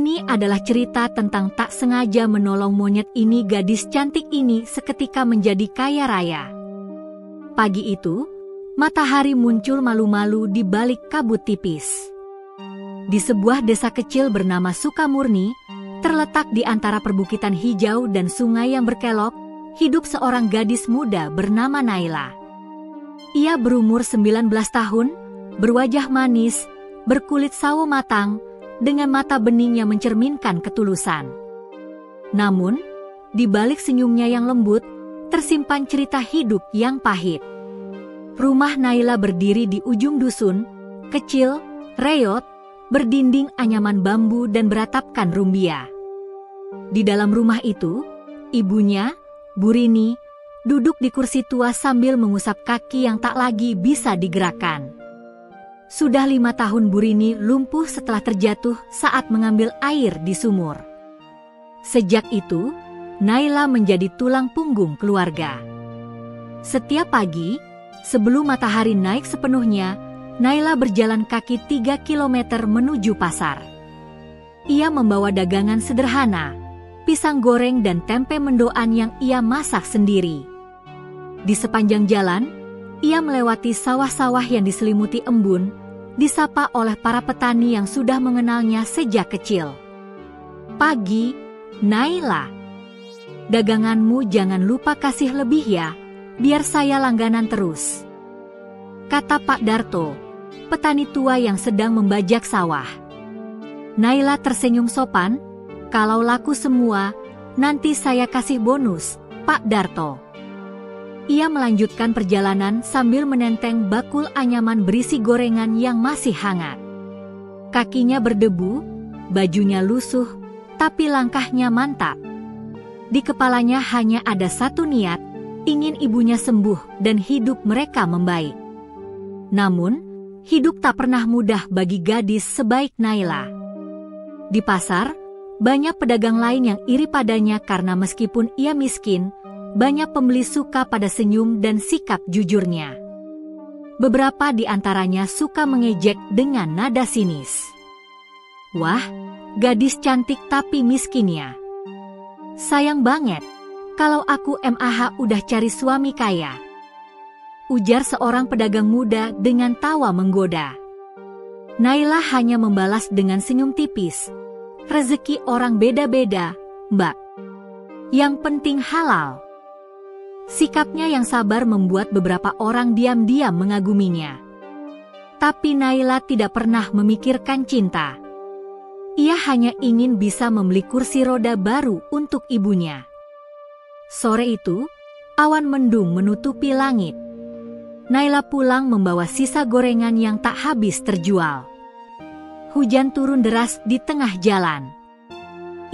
Ini adalah cerita tentang tak sengaja menolong monyet ini. Gadis cantik ini seketika menjadi kaya raya. Pagi itu, matahari muncul malu-malu di balik kabut tipis. Di sebuah desa kecil bernama Sukamurni, terletak di antara perbukitan hijau dan sungai yang berkelok, hidup seorang gadis muda bernama Naila. Ia berumur 19 tahun, berwajah manis, berkulit sawo matang, dengan mata bening yang mencerminkan ketulusan. Namun, di balik senyumnya yang lembut, tersimpan cerita hidup yang pahit. Rumah Naila berdiri di ujung dusun, kecil, reot, berdinding anyaman bambu dan beratapkan rumbia. Di dalam rumah itu, ibunya, Burini, duduk di kursi tua sambil mengusap kaki yang tak lagi bisa digerakkan. Sudah 5 tahun Burini lumpuh setelah terjatuh saat mengambil air di sumur. Sejak itu, Naila menjadi tulang punggung keluarga. Setiap pagi, sebelum matahari naik sepenuhnya, Naila berjalan kaki 3 kilometer menuju pasar. Ia membawa dagangan sederhana, pisang goreng dan tempe mendoan yang ia masak sendiri. Di sepanjang jalan, ia melewati sawah-sawah yang diselimuti embun, disapa oleh para petani yang sudah mengenalnya sejak kecil. "Pagi, Naila. Daganganmu jangan lupa kasih lebih ya, biar saya langganan terus," kata Pak Darto, petani tua yang sedang membajak sawah. Naila tersenyum sopan, "Kalau laku semua, nanti saya kasih bonus, Pak Darto." Ia melanjutkan perjalanan sambil menenteng bakul anyaman berisi gorengan yang masih hangat. Kakinya berdebu, bajunya lusuh, tapi langkahnya mantap. Di kepalanya hanya ada satu niat, ingin ibunya sembuh dan hidup mereka membaik. Namun, hidup tak pernah mudah bagi gadis sebaik Naila. Di pasar, banyak pedagang lain yang iri padanya karena meskipun ia miskin, banyak pembeli suka pada senyum dan sikap jujurnya. Beberapa di antaranya suka mengejek dengan nada sinis. "Wah, gadis cantik tapi miskin ya. Sayang banget, kalau aku MAH udah cari suami kaya," ujar seorang pedagang muda dengan tawa menggoda. Naila hanya membalas dengan senyum tipis. "Rezeki orang beda-beda, Mbak. Yang penting halal." Sikapnya yang sabar membuat beberapa orang diam-diam mengaguminya. Tapi Naila tidak pernah memikirkan cinta. Ia hanya ingin bisa membeli kursi roda baru untuk ibunya. Sore itu, awan mendung menutupi langit. Naila pulang membawa sisa gorengan yang tak habis terjual. Hujan turun deras di tengah jalan.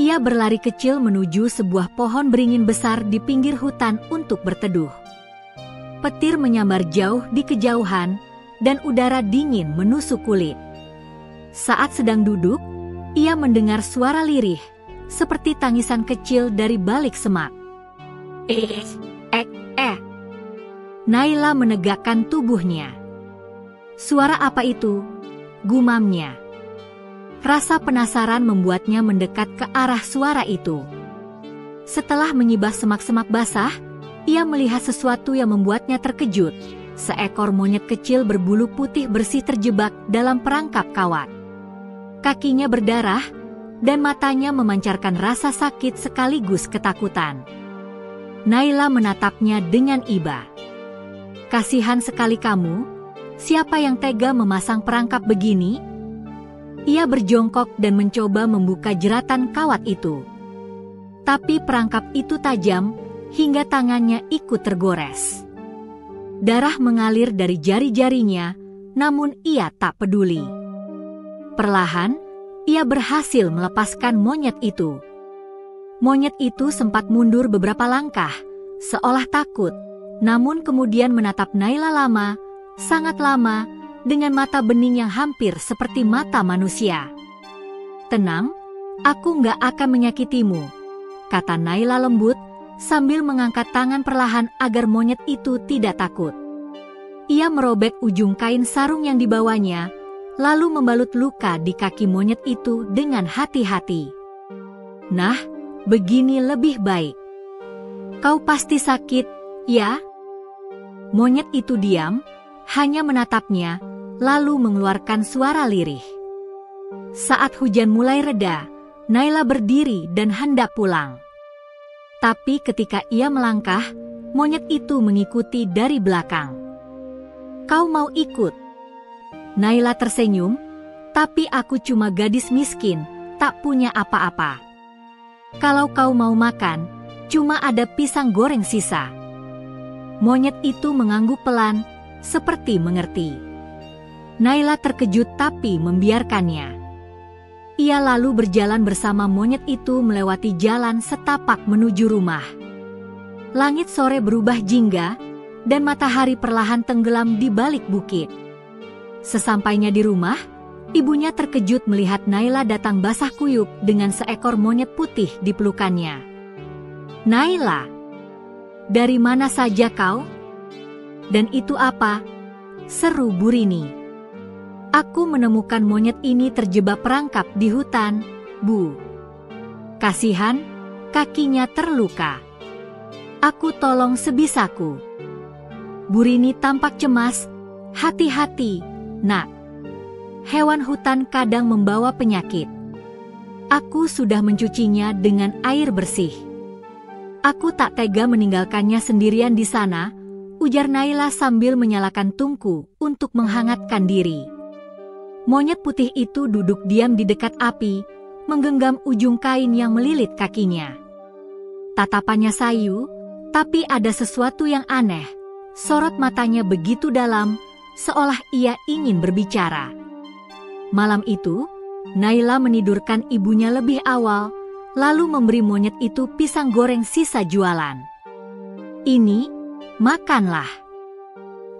Ia berlari kecil menuju sebuah pohon beringin besar di pinggir hutan untuk berteduh. Petir menyambar jauh di kejauhan, dan udara dingin menusuk kulit. Saat sedang duduk, ia mendengar suara lirih, seperti tangisan kecil dari balik semak. Naila menegakkan tubuhnya. "Suara apa itu?" gumamnya. Rasa penasaran membuatnya mendekat ke arah suara itu. Setelah menyibah semak-semak basah, ia melihat sesuatu yang membuatnya terkejut. Seekor monyet kecil berbulu putih bersih terjebak dalam perangkap kawat. Kakinya berdarah, dan matanya memancarkan rasa sakit sekaligus ketakutan. Naila menatapnya dengan iba. "Kasihan sekali kamu, siapa yang tega memasang perangkap begini?" Ia berjongkok dan mencoba membuka jeratan kawat itu. Tapi perangkap itu tajam, hingga tangannya ikut tergores. Darah mengalir dari jari-jarinya, namun ia tak peduli. Perlahan, ia berhasil melepaskan monyet itu. Monyet itu sempat mundur beberapa langkah, seolah takut, namun kemudian menatap Naila lama, sangat lama, dengan mata bening yang hampir seperti mata manusia. "Tenang, aku nggak akan menyakitimu," kata Naila lembut, sambil mengangkat tangan perlahan agar monyet itu tidak takut. Ia merobek ujung kain sarung yang dibawanya, lalu membalut luka di kaki monyet itu dengan hati-hati. Nah, begini lebih baik. Kau pasti sakit, ya? Monyet itu diam, hanya menatapnya, lalu mengeluarkan suara lirih. Saat hujan mulai reda, Naila berdiri dan hendak pulang. Tapi ketika ia melangkah, monyet itu mengikuti dari belakang. Kau mau ikut? Naila tersenyum, tapi aku cuma gadis miskin, tak punya apa-apa. Kalau kau mau makan, cuma ada pisang goreng sisa. Monyet itu mengangguk pelan, seperti mengerti. Naila terkejut tapi membiarkannya. Ia lalu berjalan bersama monyet itu melewati jalan setapak menuju rumah. Langit sore berubah jingga, dan matahari perlahan tenggelam di balik bukit. Sesampainya di rumah, ibunya terkejut melihat Naila datang basah kuyup dengan seekor monyet putih di pelukannya. Naila, dari mana saja kau? Dan itu apa? Seru Burini. Aku menemukan monyet ini terjebak perangkap di hutan, Bu. Kasihan, kakinya terluka. Aku tolong sebisaku. Burini tampak cemas. Hati-hati, Nak. Hewan hutan kadang membawa penyakit. Aku sudah mencucinya dengan air bersih. Aku tak tega meninggalkannya sendirian di sana, ujar Naila sambil menyalakan tungku untuk menghangatkan diri. Monyet putih itu duduk diam di dekat api, menggenggam ujung kain yang melilit kakinya. Tatapannya sayu, tapi ada sesuatu yang aneh. Sorot matanya begitu dalam, seolah ia ingin berbicara. Malam itu, Naila menidurkan ibunya lebih awal, lalu memberi monyet itu pisang goreng sisa jualan. Ini, makanlah.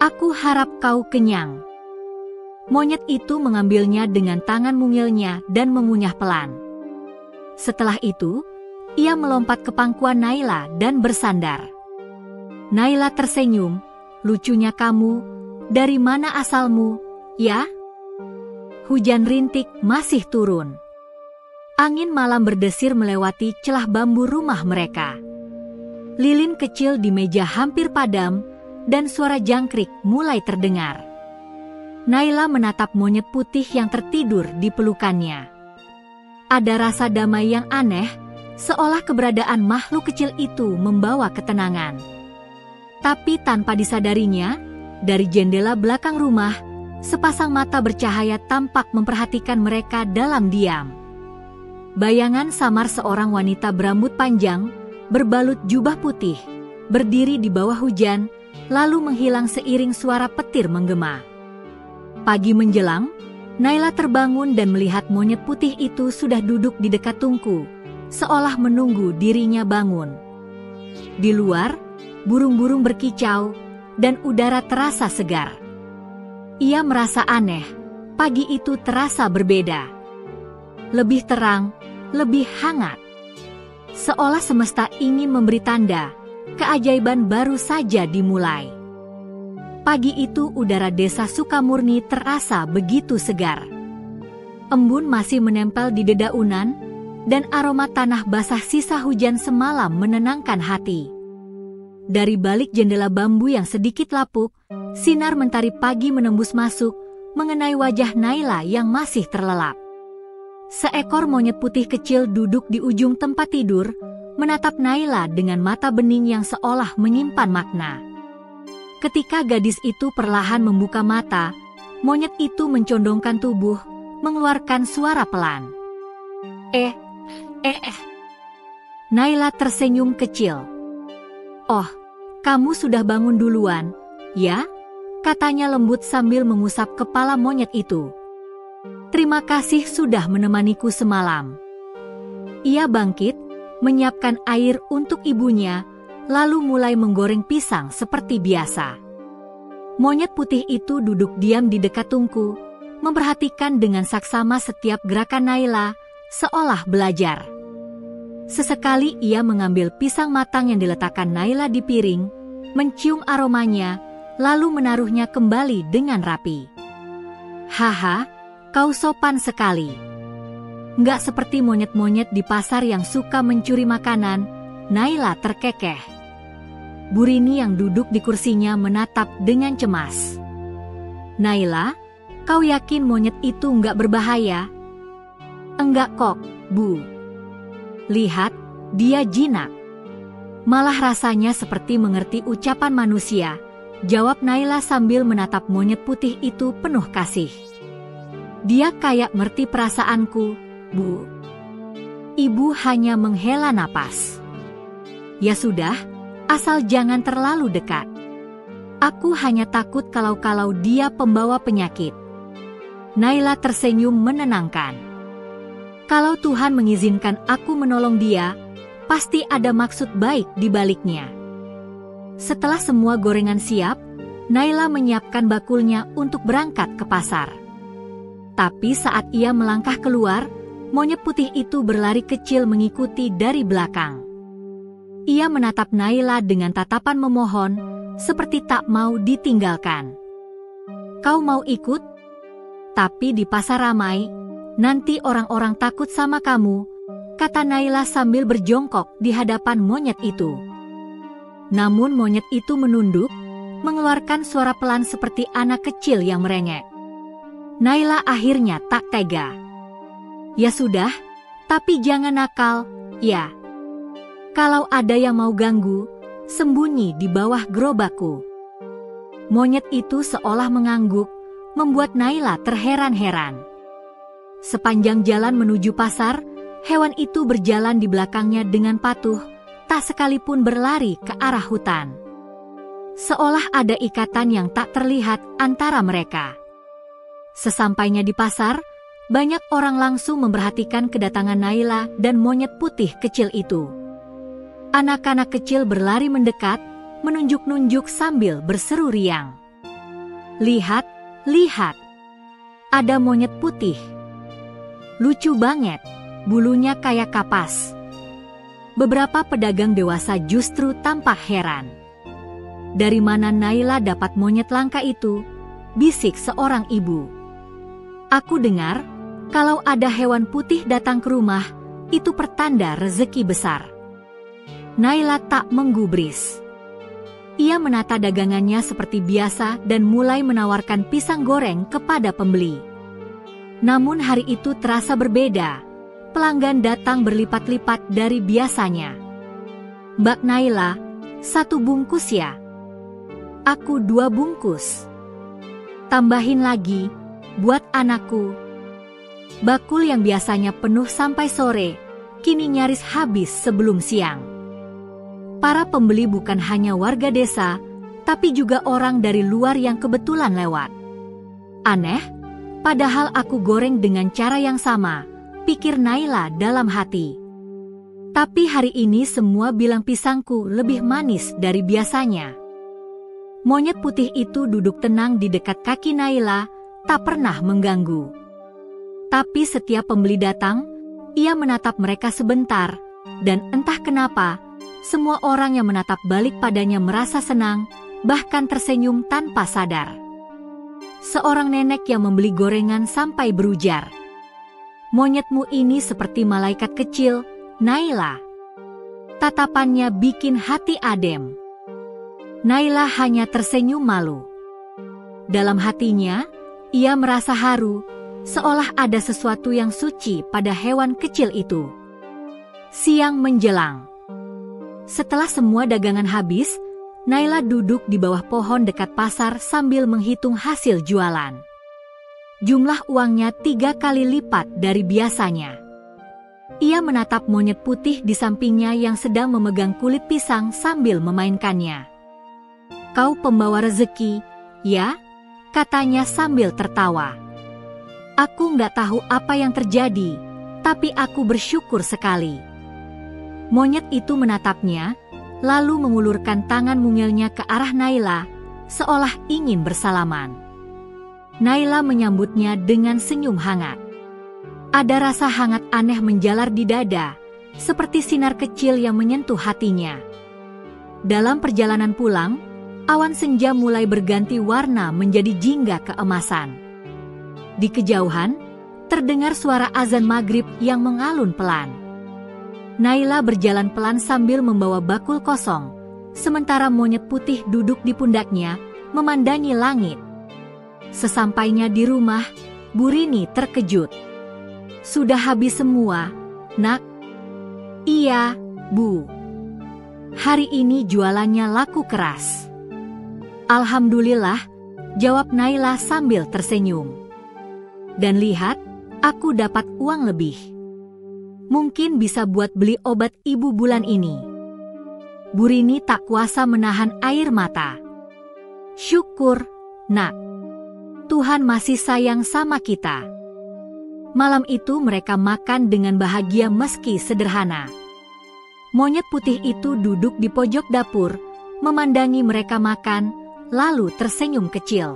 Aku harap kau kenyang. Monyet itu mengambilnya dengan tangan mungilnya dan mengunyah pelan. Setelah itu, ia melompat ke pangkuan Naila dan bersandar. Naila tersenyum, lucunya kamu, dari mana asalmu, ya? Hujan rintik masih turun. Angin malam berdesir melewati celah bambu rumah mereka. Lilin kecil di meja hampir padam, dan suara jangkrik mulai terdengar. Naila menatap monyet putih yang tertidur di pelukannya. Ada rasa damai yang aneh, seolah keberadaan makhluk kecil itu membawa ketenangan. Tapi tanpa disadarinya, dari jendela belakang rumah, sepasang mata bercahaya tampak memperhatikan mereka dalam diam. Bayangan samar seorang wanita berambut panjang, berbalut jubah putih, berdiri di bawah hujan, lalu menghilang seiring suara petir menggema. Pagi menjelang, Naila terbangun dan melihat monyet putih itu sudah duduk di dekat tungku, seolah menunggu dirinya bangun. Di luar, burung-burung berkicau, dan udara terasa segar. Ia merasa aneh, pagi itu terasa berbeda. Lebih terang, lebih hangat. Seolah semesta ingin memberi tanda, keajaiban baru saja dimulai. Pagi itu udara desa Sukamurni terasa begitu segar. Embun masih menempel di dedaunan, dan aroma tanah basah sisa hujan semalam menenangkan hati. Dari balik jendela bambu yang sedikit lapuk, sinar mentari pagi menembus masuk, mengenai wajah Naila yang masih terlelap. Seekor monyet putih kecil duduk di ujung tempat tidur, menatap Naila dengan mata bening yang seolah menyimpan makna. Ketika gadis itu perlahan membuka mata, monyet itu mencondongkan tubuh, mengeluarkan suara pelan. Naila tersenyum kecil. Oh, kamu sudah bangun duluan, ya? Katanya lembut sambil mengusap kepala monyet itu. Terima kasih sudah menemaniku semalam. Ia bangkit, menyiapkan air untuk ibunya, lalu mulai menggoreng pisang seperti biasa. Monyet putih itu duduk diam di dekat tungku, memperhatikan dengan saksama setiap gerakan Naila, seolah belajar. Sesekali ia mengambil pisang matang yang diletakkan Naila di piring, mencium aromanya, lalu menaruhnya kembali dengan rapi. Haha, Kau sopan sekali. Nggak seperti monyet-monyet di pasar yang suka mencuri makanan, Naila terkekeh. Burini yang duduk di kursinya menatap dengan cemas. Naila, kau yakin monyet itu nggak berbahaya? Enggak kok, Bu. Lihat, dia jinak. Malah rasanya seperti mengerti ucapan manusia, jawab Naila sambil menatap monyet putih itu penuh kasih. Dia kayak ngerti perasaanku, Bu. Ibu hanya menghela napas. Ya sudah, asal jangan terlalu dekat. Aku hanya takut kalau dia pembawa penyakit. Naila tersenyum menenangkan. Kalau Tuhan mengizinkan aku menolong dia, pasti ada maksud baik di baliknya. Setelah semua gorengan siap, Naila menyiapkan bakulnya untuk berangkat ke pasar. Tapi saat ia melangkah keluar, monyet putih itu berlari kecil mengikuti dari belakang. Ia menatap Naila dengan tatapan memohon, seperti tak mau ditinggalkan. Kau mau ikut? Tapi di pasar ramai, nanti orang-orang takut sama kamu, kata Naila sambil berjongkok di hadapan monyet itu. Namun monyet itu menunduk, mengeluarkan suara pelan seperti anak kecil yang merengek. Naila akhirnya tak tega. Ya sudah, tapi jangan nakal, ya. Kalau ada yang mau ganggu, sembunyi di bawah gerobakku. Monyet itu seolah mengangguk, membuat Naila terheran-heran. Sepanjang jalan menuju pasar, hewan itu berjalan di belakangnya dengan patuh, tak sekalipun berlari ke arah hutan. Seolah ada ikatan yang tak terlihat antara mereka. Sesampainya di pasar, banyak orang langsung memperhatikan kedatangan Naila dan monyet putih kecil itu. Anak-anak kecil berlari mendekat, menunjuk-nunjuk sambil berseru riang. Lihat, lihat! Ada monyet putih. Lucu banget, bulunya kayak kapas. Beberapa pedagang dewasa justru tampak heran. Dari mana Naila dapat monyet langka itu? Bisik seorang ibu. Aku dengar, kalau ada hewan putih datang ke rumah, itu pertanda rezeki besar. Naila tak menggubris. Ia menata dagangannya seperti biasa dan mulai menawarkan pisang goreng kepada pembeli. Namun hari itu terasa berbeda. Pelanggan datang berlipat-lipat dari biasanya. Mbak Naila, 1 bungkus ya? Aku 2 bungkus. Tambahin lagi, buat anakku. Bakul yang biasanya penuh sampai sore, kini nyaris habis sebelum siang. Para pembeli bukan hanya warga desa, tapi juga orang dari luar yang kebetulan lewat. Aneh, padahal aku goreng dengan cara yang sama, pikir Naila dalam hati. Tapi hari ini semua bilang pisangku lebih manis dari biasanya. Monyet putih itu duduk tenang di dekat kaki Naila, tak pernah mengganggu. Tapi setiap pembeli datang, ia menatap mereka sebentar, dan entah kenapa, semua orang yang menatap balik padanya merasa senang, bahkan tersenyum tanpa sadar. Seorang nenek yang membeli gorengan sampai berujar, "Monyetmu ini seperti malaikat kecil, Naila." Tatapannya bikin hati adem. Naila hanya tersenyum malu. Dalam hatinya, ia merasa haru, seolah ada sesuatu yang suci pada hewan kecil itu. Siang menjelang. Setelah semua dagangan habis, Naila duduk di bawah pohon dekat pasar sambil menghitung hasil jualan. Jumlah uangnya 3 kali lipat dari biasanya. Ia menatap monyet putih di sampingnya yang sedang memegang kulit pisang sambil memainkannya. "Kau pembawa rezeki, ya?" katanya sambil tertawa. "Aku nggak tahu apa yang terjadi, tapi aku bersyukur sekali." Monyet itu menatapnya, lalu mengulurkan tangan mungilnya ke arah Naila, seolah ingin bersalaman. Naila menyambutnya dengan senyum hangat. Ada rasa hangat aneh menjalar di dada, seperti sinar kecil yang menyentuh hatinya. Dalam perjalanan pulang, awan senja mulai berganti warna menjadi jingga keemasan. Di kejauhan, terdengar suara azan maghrib yang mengalun pelan. Naila berjalan pelan sambil membawa bakul kosong, sementara monyet putih duduk di pundaknya, memandangi langit. Sesampainya di rumah, Bu Rini terkejut. "Sudah habis semua, Nak?" "Iya, Bu. Hari ini jualannya laku keras." "Alhamdulillah," jawab Naila sambil tersenyum. "Dan lihat, aku dapat uang lebih. Mungkin bisa buat beli obat ibu bulan ini." Bu Rini tak kuasa menahan air mata. "Syukur, Nak. Tuhan masih sayang sama kita." Malam itu mereka makan dengan bahagia meski sederhana. Monyet putih itu duduk di pojok dapur, memandangi mereka makan, lalu tersenyum kecil.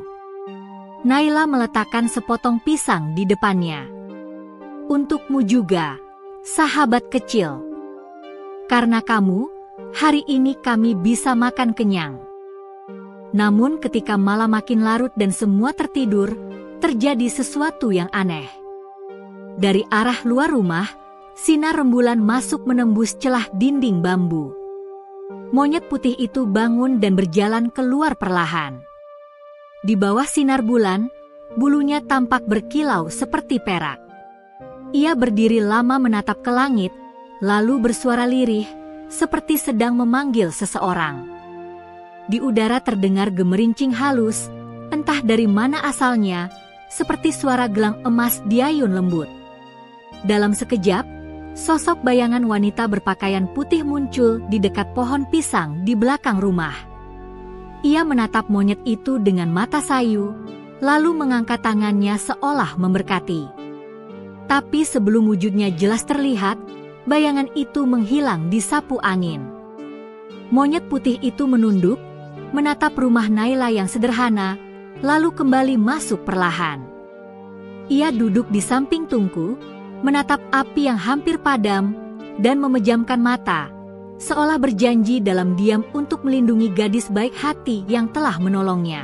Naila meletakkan sepotong pisang di depannya. "Untukmu juga, sahabat kecil. Karena kamu, hari ini kami bisa makan kenyang." Namun ketika malam makin larut dan semua tertidur, terjadi sesuatu yang aneh. Dari arah luar rumah, sinar rembulan masuk menembus celah dinding bambu. Monyet putih itu bangun dan berjalan keluar perlahan. Di bawah sinar bulan, bulunya tampak berkilau seperti perak. Ia berdiri lama menatap ke langit, lalu bersuara lirih, seperti sedang memanggil seseorang. Di udara terdengar gemerincing halus, entah dari mana asalnya, seperti suara gelang emas diayun lembut. Dalam sekejap, sosok bayangan wanita berpakaian putih muncul di dekat pohon pisang di belakang rumah. Ia menatap monyet itu dengan mata sayu, lalu mengangkat tangannya seolah memberkati. Tapi sebelum wujudnya jelas terlihat, bayangan itu menghilang di sapu angin. Monyet putih itu menunduk, menatap rumah Naila yang sederhana, lalu kembali masuk perlahan. Ia duduk di samping tungku, menatap api yang hampir padam, dan memejamkan mata, seolah berjanji dalam diam untuk melindungi gadis baik hati yang telah menolongnya.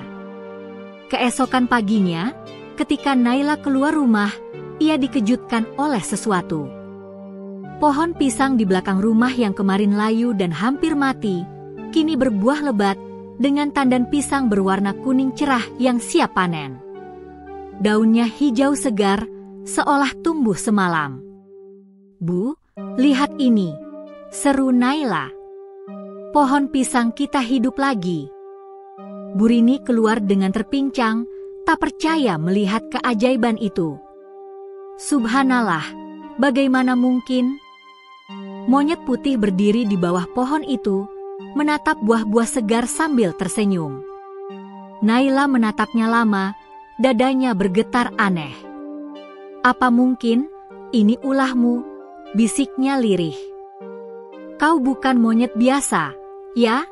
Keesokan paginya, ketika Naila keluar rumah, ia dikejutkan oleh sesuatu. Pohon pisang di belakang rumah yang kemarin layu dan hampir mati, kini berbuah lebat, dengan tandan pisang berwarna kuning cerah yang siap panen. Daunnya hijau segar, seolah tumbuh semalam. "Bu, lihat ini," seru Naila. "Pohon pisang kita hidup lagi." Bu Rini keluar dengan terpincang, tak percaya melihat keajaiban itu. "Subhanallah, bagaimana mungkin?" Monyet putih berdiri di bawah pohon itu, menatap buah-buah segar sambil tersenyum. Naila menatapnya lama, dadanya bergetar aneh. "Apa mungkin ini ulahmu?" bisiknya lirih. "Kau bukan monyet biasa, ya?"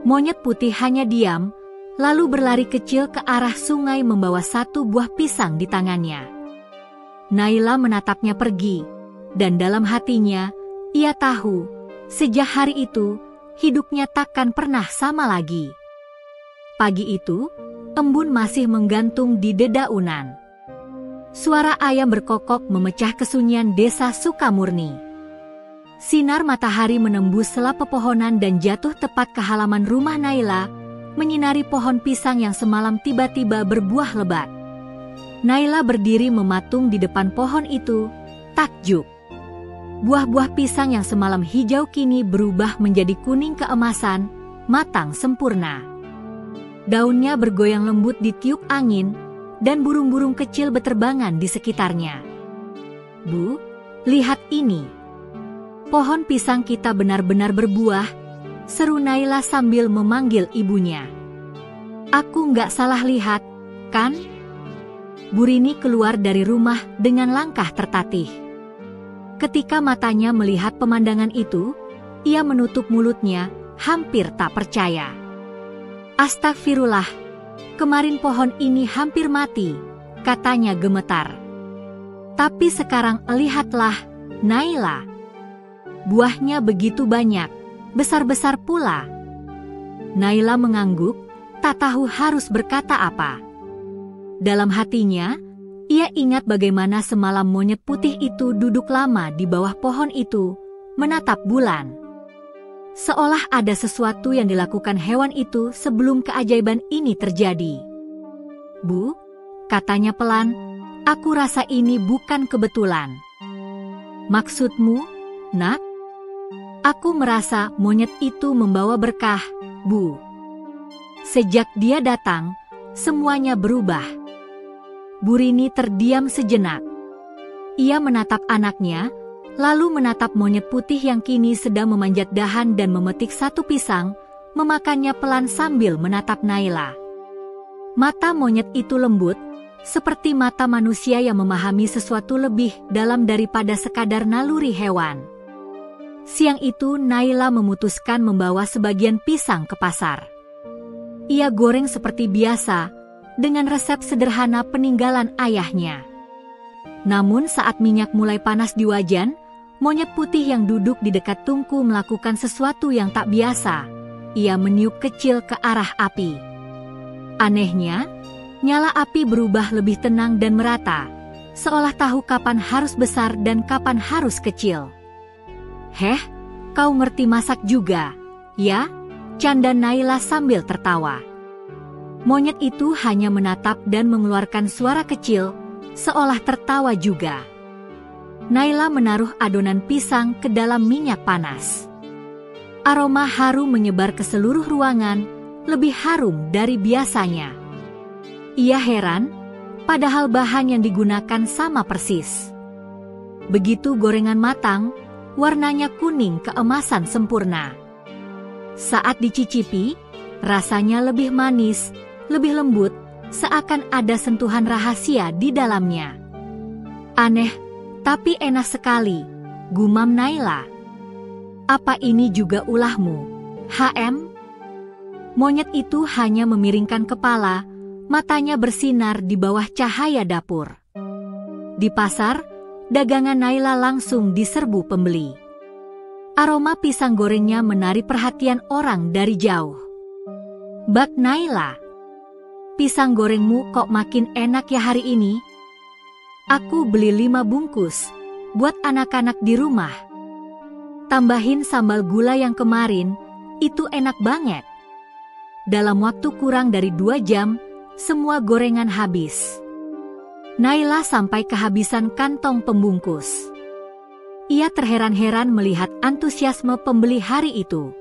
Monyet putih hanya diam, lalu berlari kecil ke arah sungai membawa satu buah pisang di tangannya. Naila menatapnya pergi, dan dalam hatinya, ia tahu, sejak hari itu, hidupnya takkan pernah sama lagi. Pagi itu, embun masih menggantung di dedaunan. Suara ayam berkokok memecah kesunyian desa Sukamurni. Sinar matahari menembus sela pepohonan dan jatuh tepat ke halaman rumah Naila, menyinari pohon pisang yang semalam tiba-tiba berbuah lebat. Naila berdiri mematung di depan pohon itu, takjub. Buah-buah pisang yang semalam hijau kini berubah menjadi kuning keemasan, matang sempurna. Daunnya bergoyang lembut ditiup angin, dan burung-burung kecil beterbangan di sekitarnya. "Bu, lihat ini. Pohon pisang kita benar-benar berbuah," seru Naila sambil memanggil ibunya. "Aku nggak salah lihat, kan?" Bu Rini keluar dari rumah dengan langkah tertatih. Ketika matanya melihat pemandangan itu, ia menutup mulutnya, hampir tak percaya. "Astagfirullah, kemarin pohon ini hampir mati," katanya gemetar. "Tapi sekarang lihatlah, Naila. Buahnya begitu banyak, besar-besar pula." Naila mengangguk, tak tahu harus berkata apa. Dalam hatinya, Ia ingat bagaimana semalam monyet putih itu duduk lama di bawah pohon itu, menatap bulan. Seolah ada sesuatu yang dilakukan hewan itu sebelum keajaiban ini terjadi. "Bu," katanya pelan, "aku rasa ini bukan kebetulan." "Maksudmu, Nak?" "Aku merasa monyet itu membawa berkah, Bu. Sejak dia datang, semuanya berubah." Bu Rini terdiam sejenak. Ia menatap anaknya, lalu menatap monyet putih yang kini sedang memanjat dahan dan memetik satu pisang, memakannya pelan sambil menatap Naila. Mata monyet itu lembut, seperti mata manusia yang memahami sesuatu lebih dalam daripada sekadar naluri hewan. Siang itu Naila memutuskan membawa sebagian pisang ke pasar. Ia goreng seperti biasa, dengan resep sederhana peninggalan ayahnya. Namun saat minyak mulai panas di wajan, monyet putih yang duduk di dekat tungku melakukan sesuatu yang tak biasa. Ia meniup kecil ke arah api. Anehnya, nyala api berubah lebih tenang dan merata, seolah tahu kapan harus besar dan kapan harus kecil. "Heh, kau ngerti masak juga, ya?" canda Naila sambil tertawa. Monyet itu hanya menatap dan mengeluarkan suara kecil, seolah tertawa juga. Naila menaruh adonan pisang ke dalam minyak panas. Aroma harum menyebar ke seluruh ruangan, lebih harum dari biasanya. Ia heran, padahal bahan yang digunakan sama persis. Begitu gorengan matang, warnanya kuning keemasan sempurna. Saat dicicipi, rasanya lebih manis, lebih lembut, seakan ada sentuhan rahasia di dalamnya. "Aneh, tapi enak sekali," gumam Naila. "Apa ini juga ulahmu, HM?" Monyet itu hanya memiringkan kepala, matanya bersinar di bawah cahaya dapur. Di pasar, dagangan Naila langsung diserbu pembeli. Aroma pisang gorengnya menarik perhatian orang dari jauh. "Bak Naila, pisang gorengmu kok makin enak ya hari ini? Aku beli 5 bungkus, buat anak-anak di rumah. Tambahin sambal gula yang kemarin, itu enak banget." Dalam waktu kurang dari 2 jam, semua gorengan habis. Naila sampai kehabisan kantong pembungkus. Ia terheran-heran melihat antusiasme pembeli hari itu.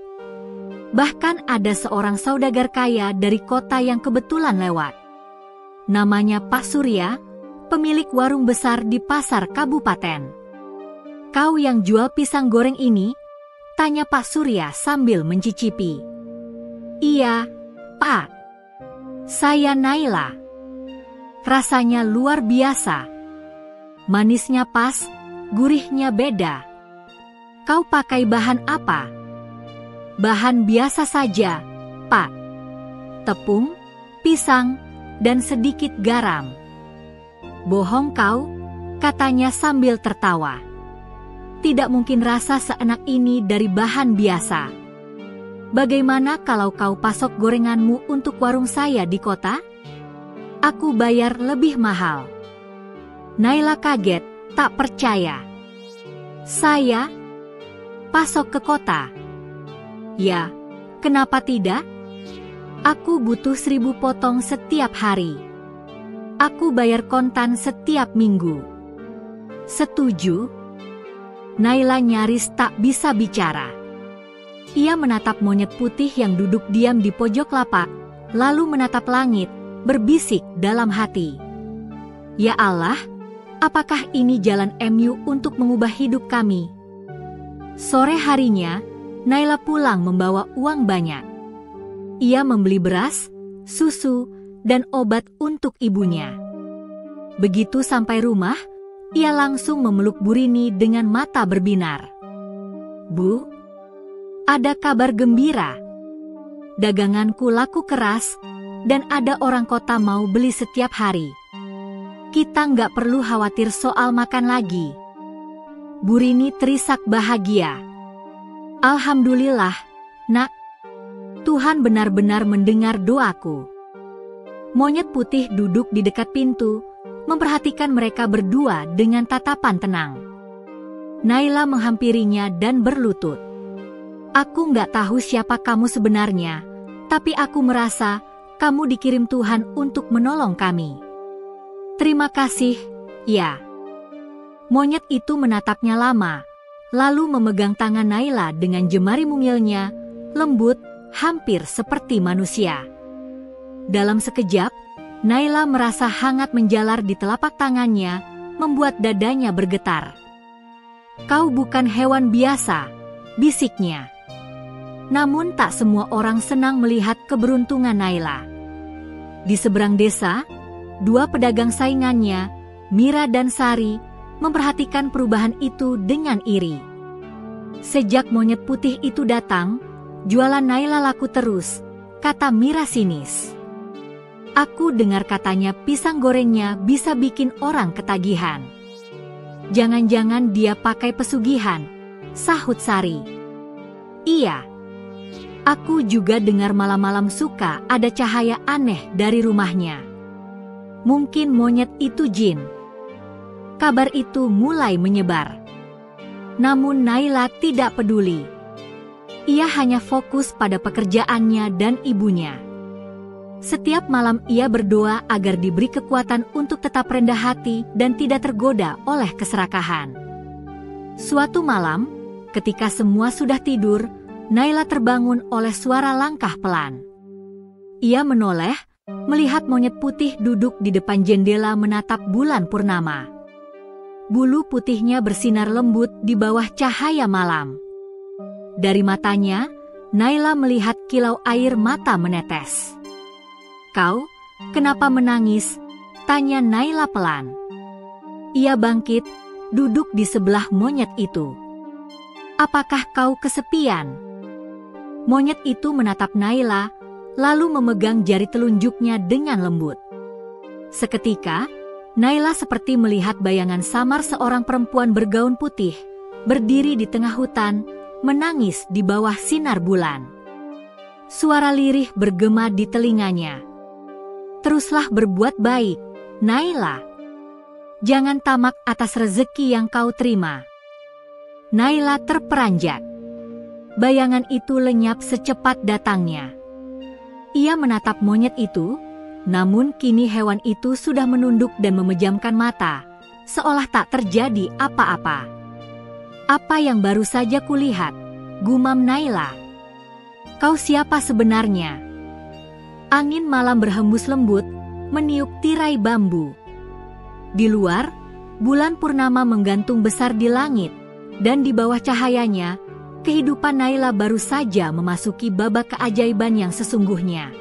Bahkan ada seorang saudagar kaya dari kota yang kebetulan lewat. Namanya Pak Surya, pemilik warung besar di pasar kabupaten. "Kau yang jual pisang goreng ini?" tanya Pak Surya sambil mencicipi. "Iya, Pak. Saya Naila. Rasanya luar biasa. Manisnya pas, gurihnya beda. Kau pakai bahan apa?" "Bahan biasa saja, Pak. Tepung, pisang, dan sedikit garam." "Bohong kau," katanya sambil tertawa. "Tidak mungkin rasa seenak ini dari bahan biasa. Bagaimana kalau kau pasok gorenganmu untuk warung saya di kota? Aku bayar lebih mahal." Naila kaget, tak percaya. "Saya pasok ke kota?" "Ya, kenapa tidak? Aku butuh 1000 potong setiap hari. Aku bayar kontan setiap minggu." "Setuju?" Naila nyaris tak bisa bicara. Ia menatap monyet putih yang duduk diam di pojok lapak, lalu menatap langit, berbisik dalam hati. "Ya Allah, apakah ini jalan MU untuk mengubah hidup kami?" Sore harinya, Naila pulang membawa uang banyak. Ia membeli beras, susu, dan obat untuk ibunya. Begitu sampai rumah, ia langsung memeluk Bu Rini dengan mata berbinar. "Bu, ada kabar gembira. Daganganku laku keras, dan ada orang kota mau beli setiap hari. Kita nggak perlu khawatir soal makan lagi." Bu Rini terisak bahagia. "Alhamdulillah, Nak. Tuhan benar-benar mendengar doaku." Monyet putih duduk di dekat pintu, memperhatikan mereka berdua dengan tatapan tenang. Naila menghampirinya dan berlutut. Aku nggak tahu siapa kamu sebenarnya, tapi aku merasa kamu dikirim Tuhan untuk menolong kami. Terima kasih, ya. Monyet itu menatapnya lama, lalu memegang tangan Naila dengan jemari mungilnya, lembut, hampir seperti manusia. Dalam sekejap, Naila merasa hangat menjalar di telapak tangannya, membuat dadanya bergetar. Kau bukan hewan biasa, bisiknya. Namun tak semua orang senang melihat keberuntungan Naila. Di seberang desa, dua pedagang saingannya, Mira dan Sari, memperhatikan perubahan itu dengan iri. Sejak monyet putih itu datang, jualan Naila laku terus, kata Mira sinis. Aku dengar katanya pisang gorengnya bisa bikin orang ketagihan. Jangan-jangan dia pakai pesugihan, sahut Sari. Iya. Aku juga dengar malam-malam suka ada cahaya aneh dari rumahnya. Mungkin monyet itu jin. Kabar itu mulai menyebar. Namun Naila tidak peduli. Ia hanya fokus pada pekerjaannya dan ibunya. Setiap malam ia berdoa agar diberi kekuatan untuk tetap rendah hati dan tidak tergoda oleh keserakahan. Suatu malam, ketika semua sudah tidur, Naila terbangun oleh suara langkah pelan. Ia menoleh, melihat monyet putih duduk di depan jendela menatap bulan purnama. Bulu putihnya bersinar lembut di bawah cahaya malam. Dari matanya, Naila melihat kilau air mata menetes. Kau, kenapa menangis? Tanya Naila pelan. Ia bangkit, duduk di sebelah monyet itu. Apakah kau kesepian? Monyet itu menatap Naila, lalu memegang jari telunjuknya dengan lembut. Seketika, Naila seperti melihat bayangan samar seorang perempuan bergaun putih, berdiri di tengah hutan, menangis di bawah sinar bulan. Suara lirih bergema di telinganya. Teruslah berbuat baik, Naila. Jangan tamak atas rezeki yang kau terima. Naila terperanjat. Bayangan itu lenyap secepat datangnya. Ia menatap monyet itu, namun kini hewan itu sudah menunduk dan memejamkan mata, seolah tak terjadi apa-apa. Apa yang baru saja kulihat, gumam Naila. Kau siapa sebenarnya? Angin malam berhembus lembut, meniup tirai bambu. Di luar, bulan purnama menggantung besar di langit, dan di bawah cahayanya, kehidupan Naila baru saja memasuki babak keajaiban yang sesungguhnya.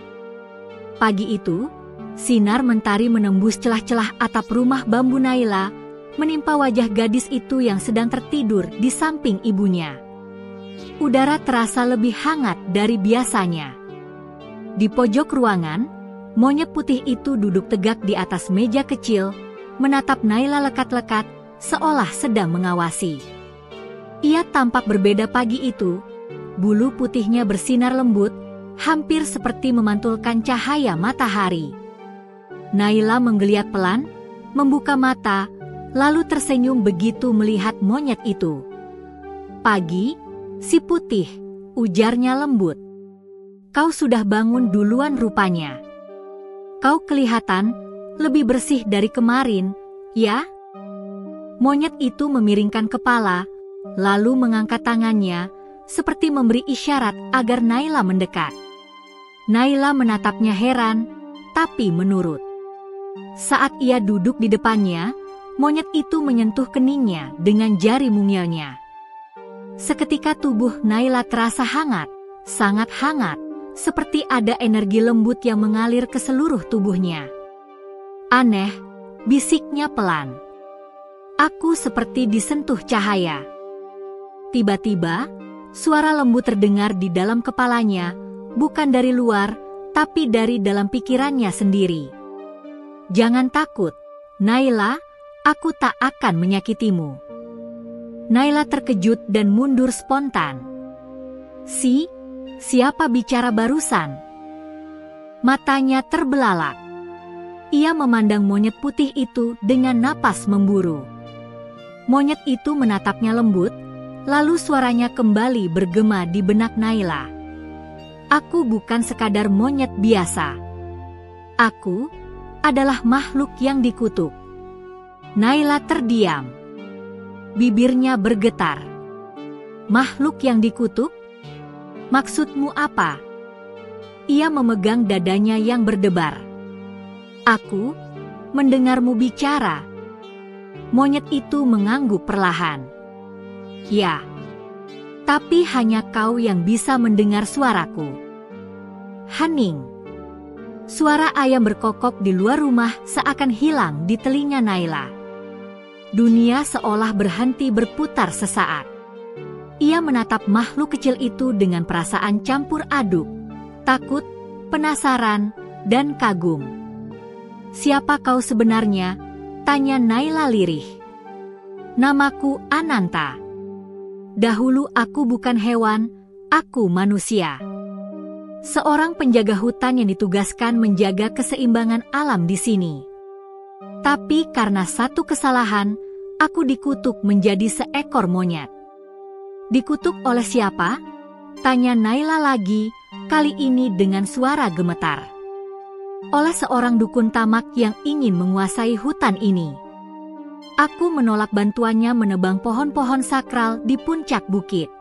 Pagi itu, sinar mentari menembus celah-celah atap rumah bambu Naila, menimpa wajah gadis itu yang sedang tertidur di samping ibunya. Udara terasa lebih hangat dari biasanya. Di pojok ruangan, monyet putih itu duduk tegak di atas meja kecil, menatap Naila lekat-lekat, seolah sedang mengawasi. Ia tampak berbeda pagi itu, bulu putihnya bersinar lembut, hampir seperti memantulkan cahaya matahari. Naila menggeliat pelan, membuka mata, lalu tersenyum begitu melihat monyet itu. Pagi, si putih, ujarnya lembut. Kau sudah bangun duluan rupanya. Kau kelihatan lebih bersih dari kemarin, ya? Monyet itu memiringkan kepala, lalu mengangkat tangannya, seperti memberi isyarat agar Naila mendekat. Naila menatapnya heran, tapi menurut. Saat ia duduk di depannya, monyet itu menyentuh keningnya dengan jari mungilnya. Seketika tubuh Naila terasa hangat, sangat hangat, seperti ada energi lembut yang mengalir ke seluruh tubuhnya. Aneh, bisiknya pelan. Aku seperti disentuh cahaya. Tiba-tiba, suara lembut terdengar di dalam kepalanya, bukan dari luar, tapi dari dalam pikirannya sendiri. Jangan takut, Naila, aku tak akan menyakitimu. Naila terkejut dan mundur spontan. Siapa bicara barusan? Matanya terbelalak. Ia memandang monyet putih itu dengan napas memburu. Monyet itu menatapnya lembut, lalu suaranya kembali bergema di benak Naila. Aku bukan sekadar monyet biasa. Aku adalah makhluk yang dikutuk. Naila terdiam. Bibirnya bergetar. Makhluk yang dikutuk? Maksudmu apa? Ia memegang dadanya yang berdebar. Aku mendengarmu bicara. Monyet itu mengangguk perlahan. Ya, tapi hanya kau yang bisa mendengar suaraku. Hening. Suara ayam berkokok di luar rumah seakan hilang di telinga Naila. Dunia seolah berhenti berputar sesaat. Ia menatap makhluk kecil itu dengan perasaan campur aduk, takut, penasaran, dan kagum. Siapa kau sebenarnya? Tanya Naila lirih. Namaku Ananta. Dahulu aku bukan hewan, aku manusia. Seorang penjaga hutan yang ditugaskan menjaga keseimbangan alam di sini. Tapi karena satu kesalahan, aku dikutuk menjadi seekor monyet. Dikutuk oleh siapa? Tanya Naila lagi, kali ini dengan suara gemetar. Oleh seorang dukun tamak yang ingin menguasai hutan ini. Aku menolak bantuannya menebang pohon-pohon sakral di puncak bukit.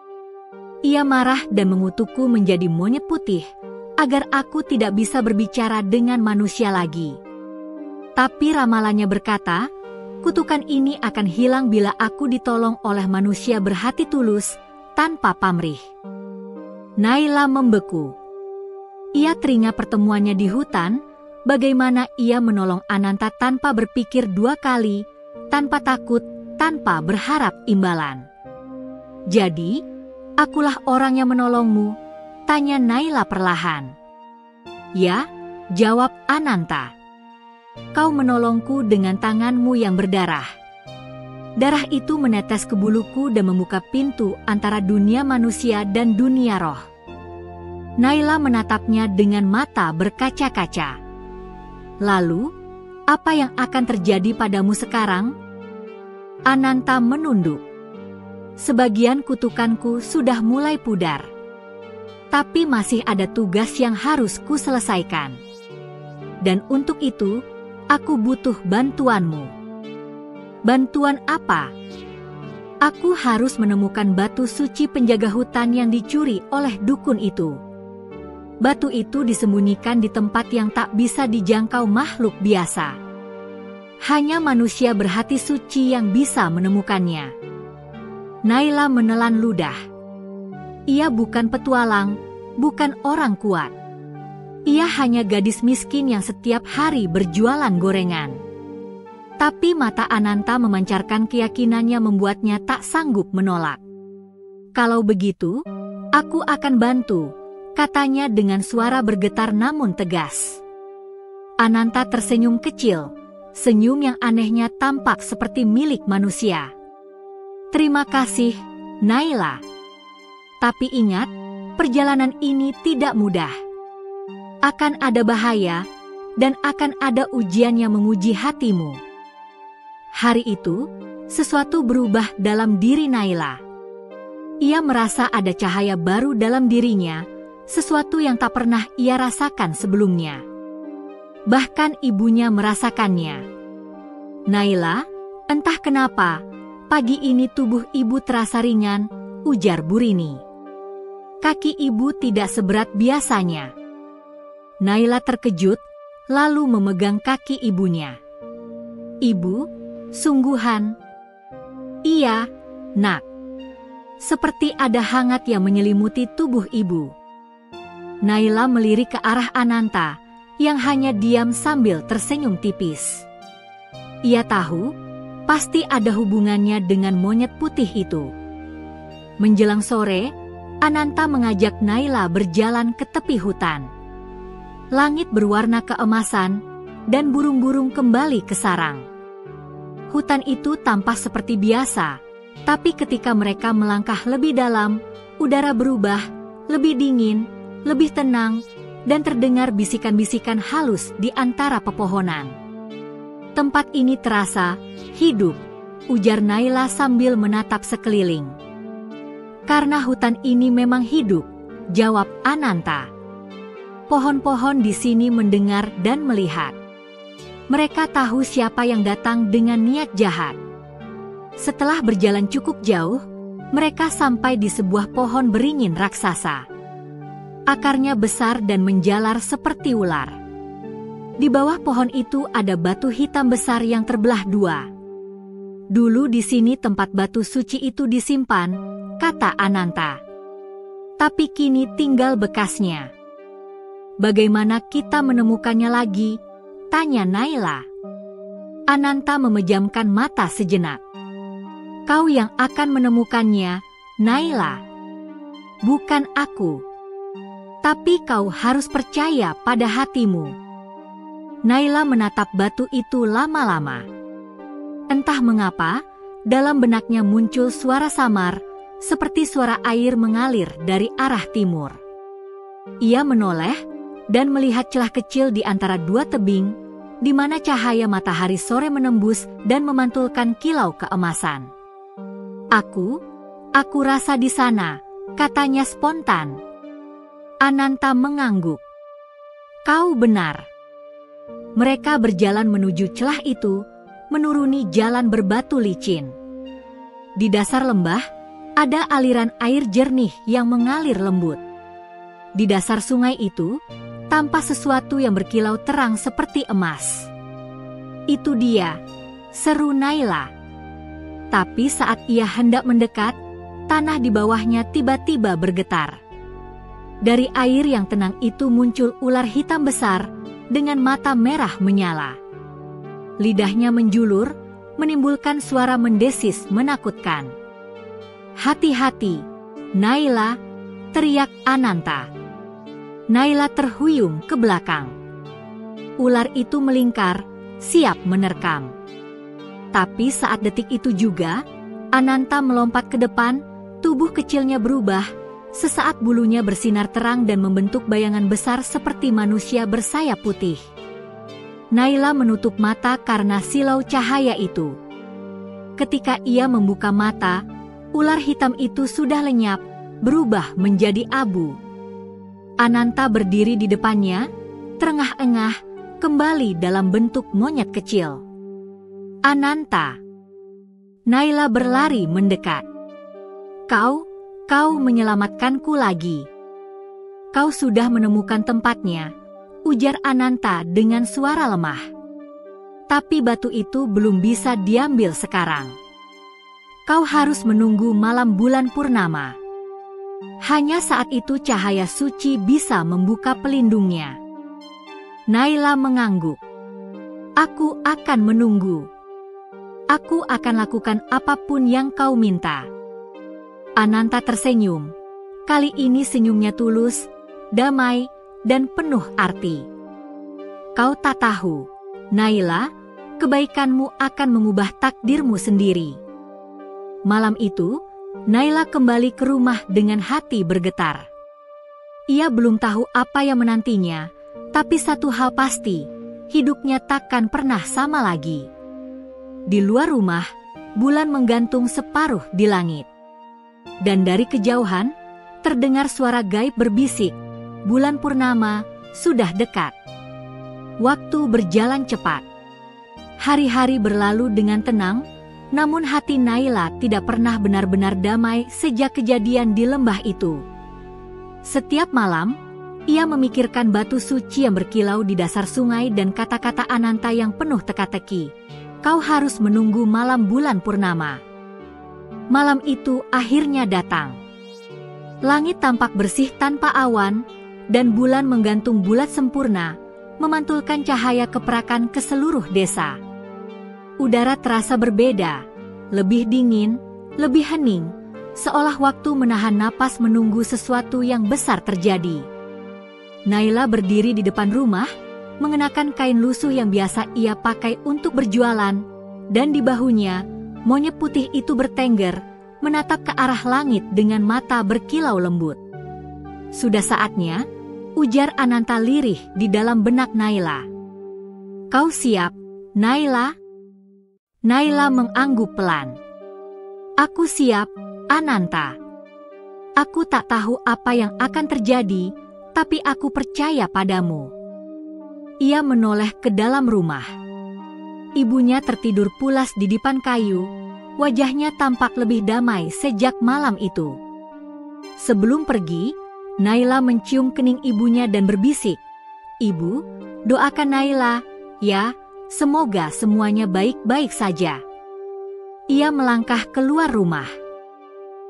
Ia marah dan mengutukku menjadi monyet putih, agar aku tidak bisa berbicara dengan manusia lagi. Tapi ramalannya berkata, kutukan ini akan hilang bila aku ditolong oleh manusia berhati tulus, tanpa pamrih. Naila membeku. Ia teringat pertemuannya di hutan, bagaimana ia menolong Ananta tanpa berpikir dua kali, tanpa takut, tanpa berharap imbalan. Jadi, akulah orang yang menolongmu? Tanya Naila perlahan. Ya, jawab Ananta. Kau menolongku dengan tanganmu yang berdarah. Darah itu menetes ke buluku dan membuka pintu antara dunia manusia dan dunia roh. Naila menatapnya dengan mata berkaca-kaca. Lalu, apa yang akan terjadi padamu sekarang? Ananta menunduk. Sebagian kutukanku sudah mulai pudar. Tapi masih ada tugas yang harus kuselesaikan. Dan untuk itu, aku butuh bantuanmu. Bantuan apa? Aku harus menemukan batu suci penjaga hutan yang dicuri oleh dukun itu. Batu itu disembunyikan di tempat yang tak bisa dijangkau makhluk biasa. Hanya manusia berhati suci yang bisa menemukannya. Naila menelan ludah. Ia bukan petualang, bukan orang kuat. Ia hanya gadis miskin yang setiap hari berjualan gorengan. Tapi mata Ananta memancarkan keyakinannya membuatnya tak sanggup menolak. Kalau begitu, aku akan bantu, katanya dengan suara bergetar namun tegas. Ananta tersenyum kecil, senyum yang anehnya tampak seperti milik manusia. Terima kasih, Naila. Tapi ingat, perjalanan ini tidak mudah. Akan ada bahaya, dan akan ada ujian yang menguji hatimu. Hari itu, sesuatu berubah dalam diri Naila. Ia merasa ada cahaya baru dalam dirinya, sesuatu yang tak pernah ia rasakan sebelumnya. Bahkan ibunya merasakannya. Naila, entah kenapa, pagi ini tubuh ibu terasa ringan, ujar Burini. Kaki ibu tidak seberat biasanya. Naila terkejut, lalu memegang kaki ibunya. Ibu, sungguhan. Iya, nak. Seperti ada hangat yang menyelimuti tubuh ibu. Naila melirik ke arah Ananta, yang hanya diam sambil tersenyum tipis. Ia tahu, pasti ada hubungannya dengan monyet putih itu. Menjelang sore, Ananta mengajak Naila berjalan ke tepi hutan. Langit berwarna keemasan, dan burung-burung kembali ke sarang. Hutan itu tampak seperti biasa, tapi ketika mereka melangkah lebih dalam, udara berubah, lebih dingin, lebih tenang, dan terdengar bisikan-bisikan halus di antara pepohonan. "Tempat ini terasa hidup," ujar Naila sambil menatap sekeliling. "Karena hutan ini memang hidup," jawab Ananta. Pohon-pohon di sini mendengar dan melihat. Mereka tahu siapa yang datang dengan niat jahat. Setelah berjalan cukup jauh, mereka sampai di sebuah pohon beringin raksasa. Akarnya besar dan menjalar seperti ular. Di bawah pohon itu ada batu hitam besar yang terbelah dua. "Dulu di sini tempat batu suci itu disimpan," kata Ananta. "Tapi kini tinggal bekasnya." "Bagaimana kita menemukannya lagi?" tanya Naila. Ananta memejamkan mata sejenak. "Kau yang akan menemukannya, Naila. Bukan aku. Tapi kau harus percaya pada hatimu." Naila menatap batu itu lama-lama. Entah mengapa, dalam benaknya muncul suara samar, seperti suara air mengalir dari arah timur. Ia menoleh dan melihat celah kecil di antara dua tebing, di mana cahaya matahari sore menembus dan memantulkan kilau keemasan. Aku rasa di sana," katanya spontan. Ananta mengangguk. "Kau benar." Mereka berjalan menuju celah itu, menuruni jalan berbatu licin. Di dasar lembah, ada aliran air jernih yang mengalir lembut. Di dasar sungai itu, tampak sesuatu yang berkilau terang seperti emas. "Itu dia," seru Naila. Tapi saat ia hendak mendekat, tanah di bawahnya tiba-tiba bergetar. Dari air yang tenang itu muncul ular hitam besar dengan mata merah menyala. Lidahnya menjulur, menimbulkan suara mendesis menakutkan. "Hati-hati, Naila!" teriak Ananta. Naila terhuyung ke belakang. Ular itu melingkar, siap menerkam. Tapi saat detik itu juga, Ananta melompat ke depan, tubuh kecilnya berubah. Sesaat bulunya bersinar terang dan membentuk bayangan besar seperti manusia bersayap putih. Naila menutup mata karena silau cahaya itu. Ketika ia membuka mata, ular hitam itu sudah lenyap, berubah menjadi abu. Ananta berdiri di depannya, terengah-engah, kembali dalam bentuk monyet kecil. "Ananta!" Naila berlari mendekat. Kau menyelamatkanku lagi. Kau sudah menemukan tempatnya," ujar Ananta dengan suara lemah. "Tapi batu itu belum bisa diambil sekarang. Kau harus menunggu malam bulan purnama. Hanya saat itu cahaya suci bisa membuka pelindungnya." Naila mengangguk. "Aku akan menunggu. Aku akan lakukan apapun yang kau minta." Ananta tersenyum. Kali ini senyumnya tulus, damai, dan penuh arti. "Kau tak tahu, Naila, kebaikanmu akan mengubah takdirmu sendiri." Malam itu, Naila kembali ke rumah dengan hati bergetar. Ia belum tahu apa yang menantinya, tapi satu hal pasti, hidupnya takkan pernah sama lagi. Di luar rumah, bulan menggantung separuh di langit. Dan dari kejauhan, terdengar suara gaib berbisik, "Bulan purnama sudah dekat." Waktu berjalan cepat. Hari-hari berlalu dengan tenang, namun hati Naila tidak pernah benar-benar damai sejak kejadian di lembah itu. Setiap malam, ia memikirkan batu suci yang berkilau di dasar sungai dan kata-kata Ananta yang penuh teka-teki. "Kau harus menunggu malam bulan purnama." Malam itu akhirnya datang. Langit tampak bersih tanpa awan, dan bulan menggantung bulat sempurna, memantulkan cahaya keperakan ke seluruh desa. Udara terasa berbeda, lebih dingin, lebih hening, seolah waktu menahan napas menunggu sesuatu yang besar terjadi. Naila berdiri di depan rumah, mengenakan kain lusuh yang biasa ia pakai untuk berjualan, dan di bahunya, monyet putih itu bertengger, menatap ke arah langit dengan mata berkilau lembut. Sudah saatnya, ujar Ananta lirih di dalam benak Naila. Kau siap, Naila? Naila mengangguk pelan. Aku siap, Ananta. Aku tak tahu apa yang akan terjadi, tapi aku percaya padamu. Ia menoleh ke dalam rumah. Ibunya tertidur pulas di dipan kayu, wajahnya tampak lebih damai sejak malam itu. Sebelum pergi, Naila mencium kening ibunya dan berbisik, "Ibu, doakan Naila, ya, semoga semuanya baik-baik saja." Ia melangkah keluar rumah.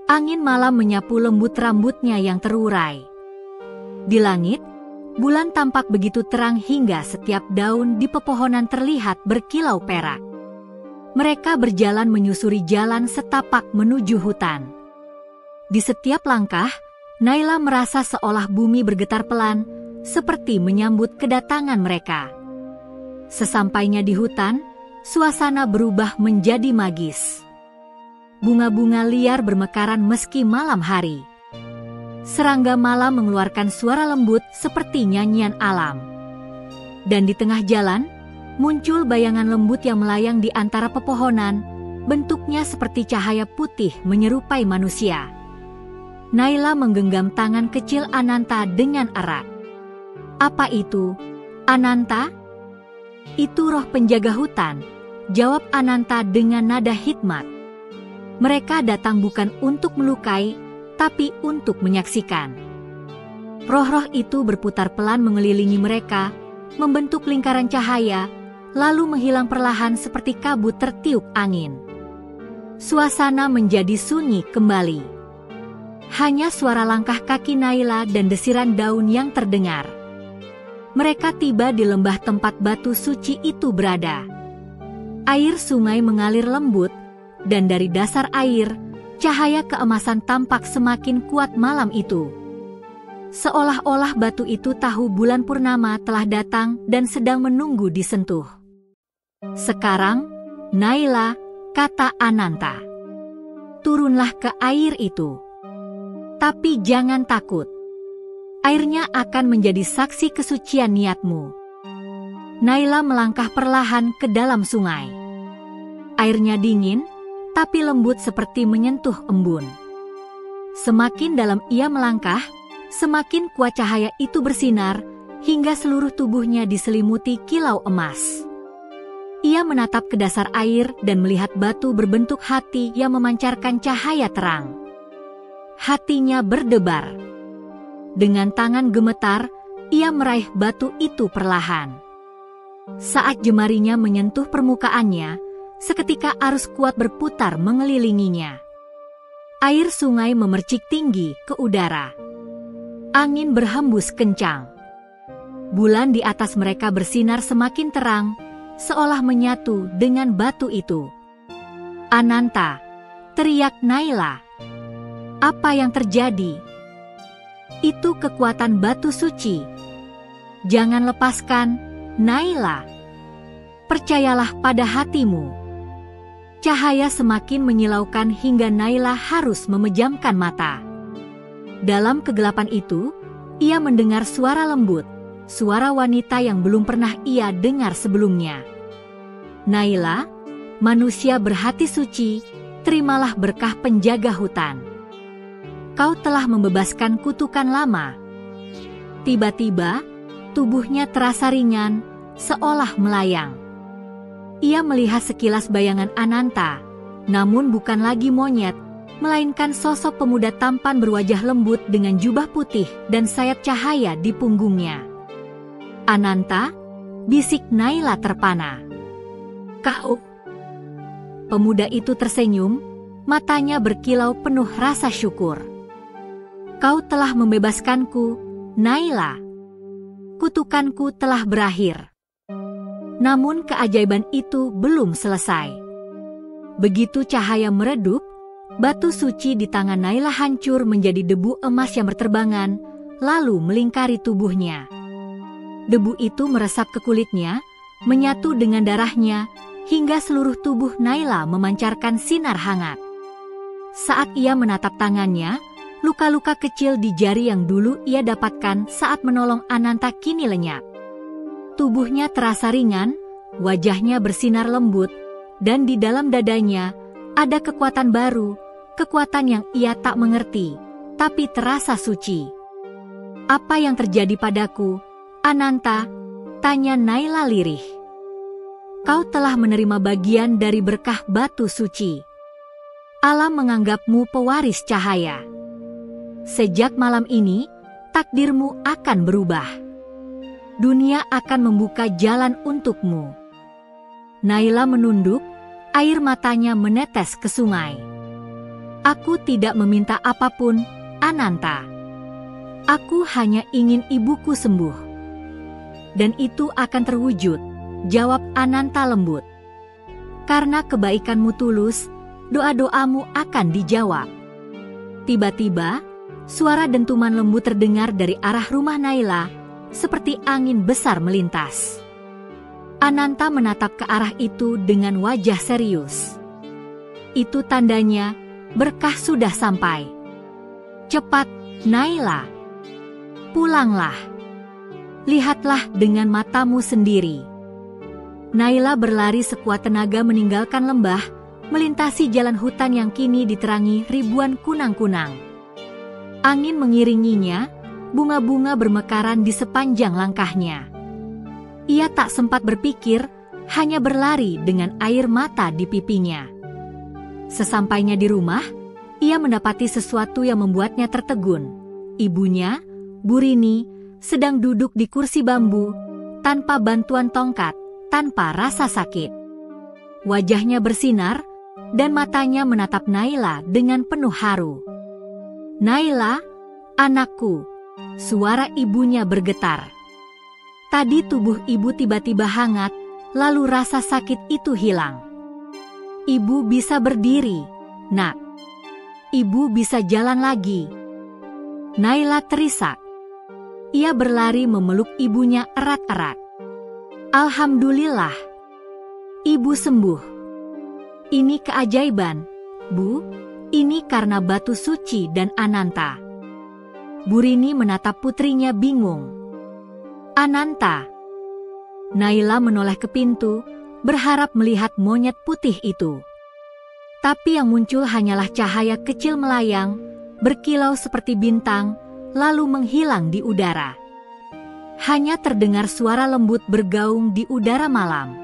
Angin malam menyapu lembut rambutnya yang terurai. Di langit, bulan tampak begitu terang hingga setiap daun di pepohonan terlihat berkilau perak. Mereka berjalan menyusuri jalan setapak menuju hutan. Di setiap langkah, Naila merasa seolah bumi bergetar pelan, seperti menyambut kedatangan mereka. Sesampainya di hutan, suasana berubah menjadi magis. Bunga-bunga liar bermekaran meski malam hari. Serangga malam mengeluarkan suara lembut seperti nyanyian alam. Dan di tengah jalan, muncul bayangan lembut yang melayang di antara pepohonan, bentuknya seperti cahaya putih menyerupai manusia. Naila menggenggam tangan kecil Ananta dengan erat. "Apa itu, Ananta?" "Itu roh penjaga hutan," jawab Ananta dengan nada hikmat. "Mereka datang bukan untuk melukai, tapi untuk menyaksikan." Roh-roh itu berputar pelan mengelilingi mereka, membentuk lingkaran cahaya, lalu menghilang perlahan seperti kabut tertiup angin. Suasana menjadi sunyi kembali. Hanya suara langkah kaki Naila dan desiran daun yang terdengar. Mereka tiba di lembah tempat batu suci itu berada. Air sungai mengalir lembut, dan dari dasar air, cahaya keemasan tampak semakin kuat malam itu. Seolah-olah batu itu tahu bulan purnama telah datang dan sedang menunggu disentuh. "Sekarang, Naila," kata Ananta, "turunlah ke air itu. Tapi jangan takut. Airnya akan menjadi saksi kesucian niatmu." Naila melangkah perlahan ke dalam sungai. Airnya dingin, tapi lembut seperti menyentuh embun. Semakin dalam ia melangkah, semakin kuat cahaya itu bersinar, hingga seluruh tubuhnya diselimuti kilau emas. Ia menatap ke dasar air dan melihat batu berbentuk hati yang memancarkan cahaya terang. Hatinya berdebar. Dengan tangan gemetar, ia meraih batu itu perlahan. Saat jemarinya menyentuh permukaannya, seketika arus kuat berputar mengelilinginya. Air sungai memercik tinggi ke udara. Angin berhembus kencang. Bulan di atas mereka bersinar semakin terang, seolah menyatu dengan batu itu. "Ananta!" teriak Naila. "Apa yang terjadi?" "Itu kekuatan batu suci. Jangan lepaskan, Naila. Percayalah pada hatimu." Cahaya semakin menyilaukan hingga Naila harus memejamkan mata. Dalam kegelapan itu, ia mendengar suara lembut, suara wanita yang belum pernah ia dengar sebelumnya. "Naila, manusia berhati suci, terimalah berkah penjaga hutan. Kau telah membebaskan kutukan lama." Tiba-tiba, tubuhnya terasa ringan, seolah melayang. Ia melihat sekilas bayangan Ananta, namun bukan lagi monyet, melainkan sosok pemuda tampan berwajah lembut dengan jubah putih dan sayap cahaya di punggungnya. "Ananta," bisik Naila terpana. "Kau?" Pemuda itu tersenyum, matanya berkilau penuh rasa syukur. "Kau telah membebaskanku, Naila. Kutukanku telah berakhir." Namun keajaiban itu belum selesai. Begitu cahaya meredup, batu suci di tangan Naila hancur menjadi debu emas yang berterbangan, lalu melingkari tubuhnya. Debu itu meresap ke kulitnya, menyatu dengan darahnya, hingga seluruh tubuh Naila memancarkan sinar hangat. Saat ia menatap tangannya, Luka-luka kecil di jari yang dulu ia dapatkan saat menolong Ananta kini lenyap. Tubuhnya terasa ringan, wajahnya bersinar lembut, dan di dalam dadanya ada kekuatan baru, kekuatan yang ia tak mengerti, tapi terasa suci. "Apa yang terjadi padaku, Ananta?" tanya Naila lirih. "Kau telah menerima bagian dari berkah batu suci. Alam menganggapmu pewaris cahaya. Sejak malam ini, takdirmu akan berubah. Dunia akan membuka jalan untukmu." Naila menunduk, air matanya menetes ke sungai. "Aku tidak meminta apapun, Ananta. Aku hanya ingin ibuku sembuh. Dan itu akan terwujud," jawab Ananta lembut. "Karena kebaikanmu tulus, doa-doamu akan dijawab." Tiba-tiba, suara dentuman lembut terdengar dari arah rumah Naila, seperti angin besar melintas. Ananta menatap ke arah itu dengan wajah serius. "Itu tandanya berkah sudah sampai. Cepat, Naila. Pulanglah. Lihatlah dengan matamu sendiri." Naila berlari sekuat tenaga meninggalkan lembah, melintasi jalan hutan yang kini diterangi ribuan kunang-kunang. Angin mengiringinya, bunga-bunga bermekaran di sepanjang langkahnya. Ia tak sempat berpikir, hanya berlari dengan air mata di pipinya. Sesampainya di rumah, ia mendapati sesuatu yang membuatnya tertegun. Ibunya, Burini, sedang duduk di kursi bambu, tanpa bantuan tongkat, tanpa rasa sakit. Wajahnya bersinar, dan matanya menatap Naila dengan penuh haru. "Naila, anakku," suara ibunya bergetar. Tadi tubuh ibu tiba-tiba hangat, lalu rasa sakit itu hilang. "Ibu bisa berdiri, Nak. Ibu bisa jalan lagi." Naila terisak. Ia berlari memeluk ibunya erat-erat. "Alhamdulillah. Ibu sembuh. Ini keajaiban, Bu. Ini karena batu suci dan Ananta." Burini menatap putrinya bingung. "Ananta." Naila menoleh ke pintu, berharap melihat monyet putih itu. Tapi yang muncul hanyalah cahaya kecil melayang, berkilau seperti bintang, lalu menghilang di udara. Hanya terdengar suara lembut bergaung di udara malam.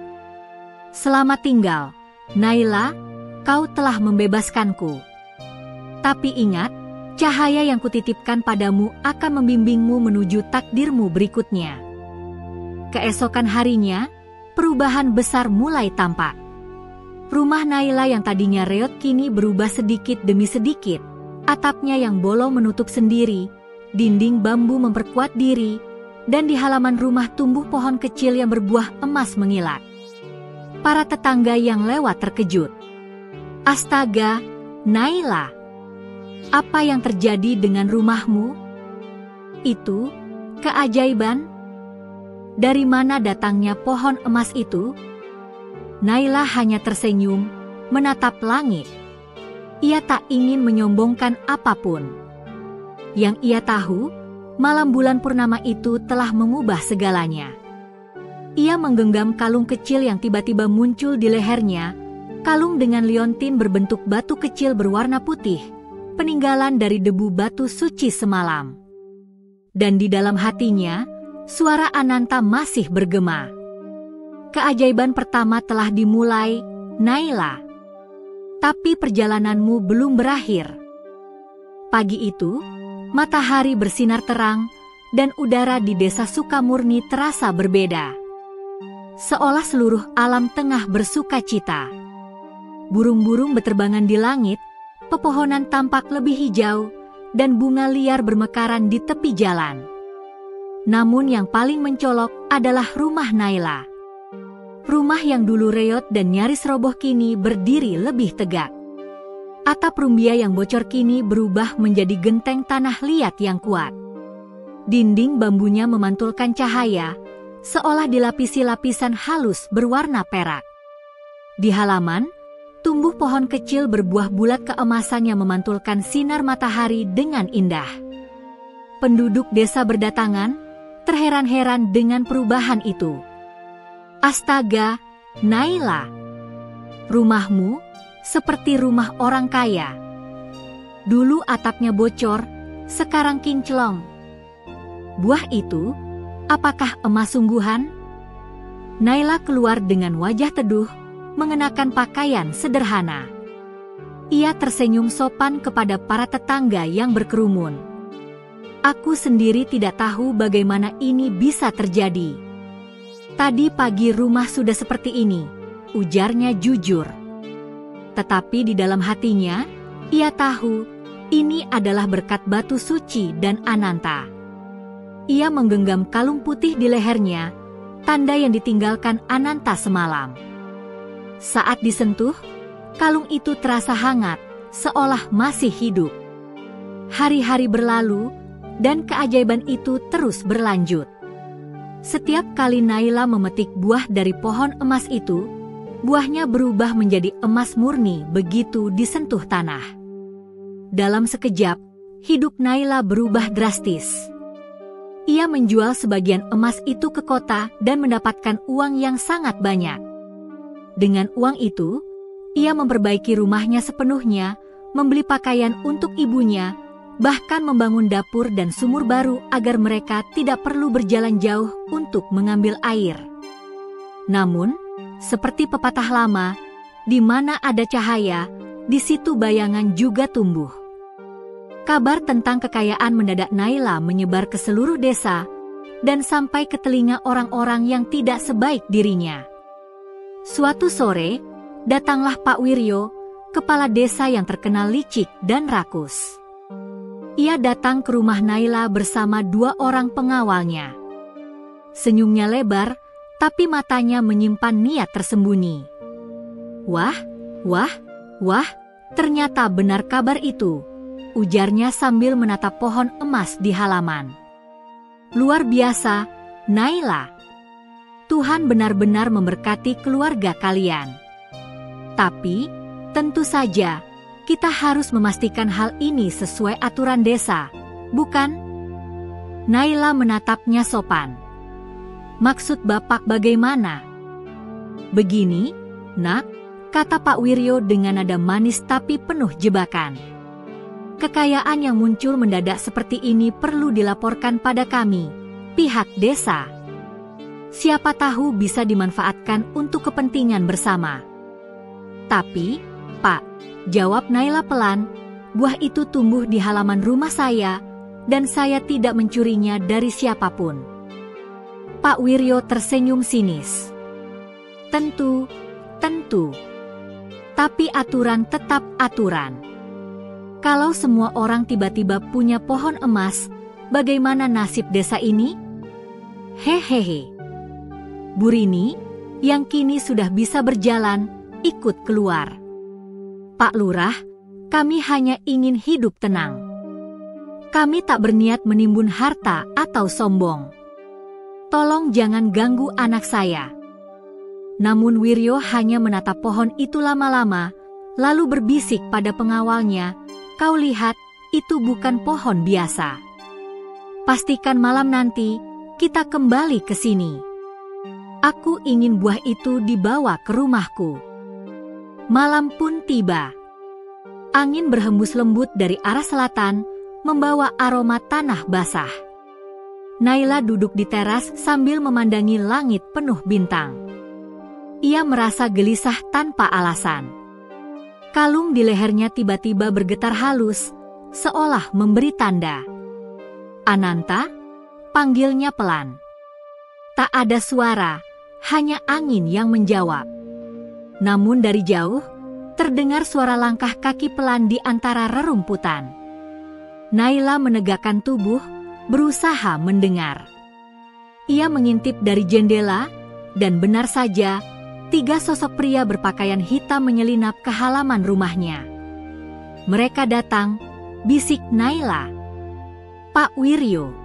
"Selamat tinggal, Naila, kau telah membebaskanku. Tapi ingat, cahaya yang kutitipkan padamu akan membimbingmu menuju takdirmu berikutnya." Keesokan harinya, perubahan besar mulai tampak. Rumah Naila yang tadinya reot kini berubah sedikit demi sedikit. Atapnya yang bolong menutup sendiri, dinding bambu memperkuat diri, dan di halaman rumah tumbuh pohon kecil yang berbuah emas mengilat. Para tetangga yang lewat terkejut. "Astaga, Naila! Apa yang terjadi dengan rumahmu? Itu keajaiban. Dari mana datangnya pohon emas itu?" Naila hanya tersenyum, menatap langit. Ia tak ingin menyombongkan apapun. Yang ia tahu, malam bulan purnama itu telah mengubah segalanya. Ia menggenggam kalung kecil yang tiba-tiba muncul di lehernya, kalung dengan liontin berbentuk batu kecil berwarna putih, peninggalan dari debu batu suci semalam. Dan di dalam hatinya, suara Ananta masih bergema. "Keajaiban pertama telah dimulai, Naila. Tapi perjalananmu belum berakhir." Pagi itu, matahari bersinar terang, dan udara di desa Sukamurni terasa berbeda. Seolah seluruh alam tengah bersuka cita. Burung-burung beterbangan di langit, pepohonan tampak lebih hijau, dan bunga liar bermekaran di tepi jalan. Namun yang paling mencolok adalah rumah Naila. Rumah yang dulu reot dan nyaris roboh kini berdiri lebih tegak. Atap rumbia yang bocor kini berubah menjadi genteng tanah liat yang kuat. Dinding bambunya memantulkan cahaya, seolah dilapisi lapisan halus berwarna perak. Di halaman, tumbuh pohon kecil berbuah bulat keemasan yang memantulkan sinar matahari dengan indah. Penduduk desa berdatangan, terheran-heran dengan perubahan itu. Astaga, Naila! Rumahmu seperti rumah orang kaya. Dulu atapnya bocor, sekarang kinclong. Buah itu, apakah emas sungguhan? Naila keluar dengan wajah teduh, mengenakan pakaian sederhana. Ia tersenyum sopan kepada para tetangga yang berkerumun. Aku sendiri tidak tahu bagaimana ini bisa terjadi. Tadi pagi rumah sudah seperti ini, ujarnya jujur. Tetapi di dalam hatinya, ia tahu ini adalah berkat batu suci dan Ananta. Ia menggenggam kalung putih di lehernya, tanda yang ditinggalkan Ananta semalam. Saat disentuh, kalung itu terasa hangat, seolah masih hidup. Hari-hari berlalu, dan keajaiban itu terus berlanjut. Setiap kali Naila memetik buah dari pohon emas itu, buahnya berubah menjadi emas murni begitu disentuh tanah. Dalam sekejap, hidup Naila berubah drastis. Ia menjual sebagian emas itu ke kota dan mendapatkan uang yang sangat banyak. Dengan uang itu, ia memperbaiki rumahnya sepenuhnya, membeli pakaian untuk ibunya, bahkan membangun dapur dan sumur baru agar mereka tidak perlu berjalan jauh untuk mengambil air. Namun, seperti pepatah lama, di mana ada cahaya, di situ bayangan juga tumbuh. Kabar tentang kekayaan mendadak Naila menyebar ke seluruh desa dan sampai ke telinga orang-orang yang tidak sebaik dirinya. Suatu sore, datanglah Pak Wiryo, kepala desa yang terkenal licik dan rakus. Ia datang ke rumah Naila bersama 2 orang pengawalnya. Senyumnya lebar, tapi matanya menyimpan niat tersembunyi. Wah, ternyata benar kabar itu, ujarnya sambil menatap pohon emas di halaman. Luar biasa, Naila. Tuhan benar-benar memberkati keluarga kalian. Tapi, tentu saja, kita harus memastikan hal ini sesuai aturan desa, bukan? Naila menatapnya sopan. Maksud Bapak bagaimana? Begini, Nak, kata Pak Wiryo dengan nada manis tapi penuh jebakan. Kekayaan yang muncul mendadak seperti ini perlu dilaporkan pada kami, pihak desa. Siapa tahu bisa dimanfaatkan untuk kepentingan bersama. Tapi, Pak, jawab Naila pelan, buah itu tumbuh di halaman rumah saya, dan saya tidak mencurinya dari siapapun. Pak Wiryo tersenyum sinis. Tentu. Tapi aturan tetap aturan. Kalau semua orang tiba-tiba punya pohon emas, bagaimana nasib desa ini? Hehehe. Bu Rini, yang kini sudah bisa berjalan, ikut keluar. Pak Lurah, kami hanya ingin hidup tenang. Kami tak berniat menimbun harta atau sombong. Tolong jangan ganggu anak saya. Namun Wiryo hanya menatap pohon itu lama-lama, lalu berbisik pada pengawalnya, kau lihat, itu bukan pohon biasa. Pastikan malam nanti, kita kembali ke sini. Aku ingin buah itu dibawa ke rumahku. Malam pun tiba. Angin berhembus lembut dari arah selatan, membawa aroma tanah basah. Naila duduk di teras sambil memandangi langit penuh bintang. Ia merasa gelisah tanpa alasan. Kalung di lehernya tiba-tiba bergetar halus, seolah memberi tanda. Ananta, panggilnya pelan. Tak ada suara, hanya angin yang menjawab. Namun dari jauh, terdengar suara langkah kaki pelan di antara rerumputan. Naila menegakkan tubuh, berusaha mendengar. Ia mengintip dari jendela, dan benar saja, 3 sosok pria berpakaian hitam menyelinap ke halaman rumahnya. Mereka datang, bisik Naila. Pak Wiryo.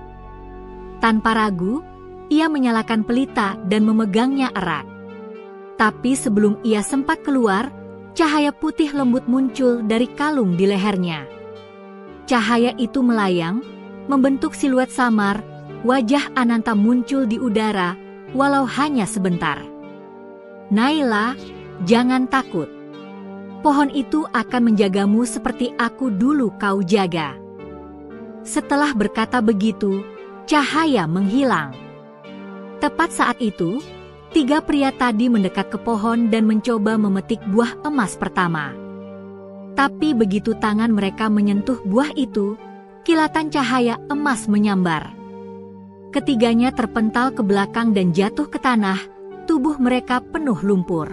Tanpa ragu, ia menyalakan pelita dan memegangnya erat. Tapi sebelum ia sempat keluar, cahaya putih lembut muncul dari kalung di lehernya. Cahaya itu melayang, membentuk siluet samar, wajah Ananta muncul di udara, walau hanya sebentar. Naila, jangan takut. Pohon itu akan menjagamu seperti aku dulu kau jaga. Setelah berkata begitu, cahaya menghilang. Tepat saat itu, 3 pria tadi mendekat ke pohon dan mencoba memetik buah emas pertama. Tapi begitu tangan mereka menyentuh buah itu, kilatan cahaya emas menyambar. Ketiganya terpental ke belakang dan jatuh ke tanah, tubuh mereka penuh lumpur.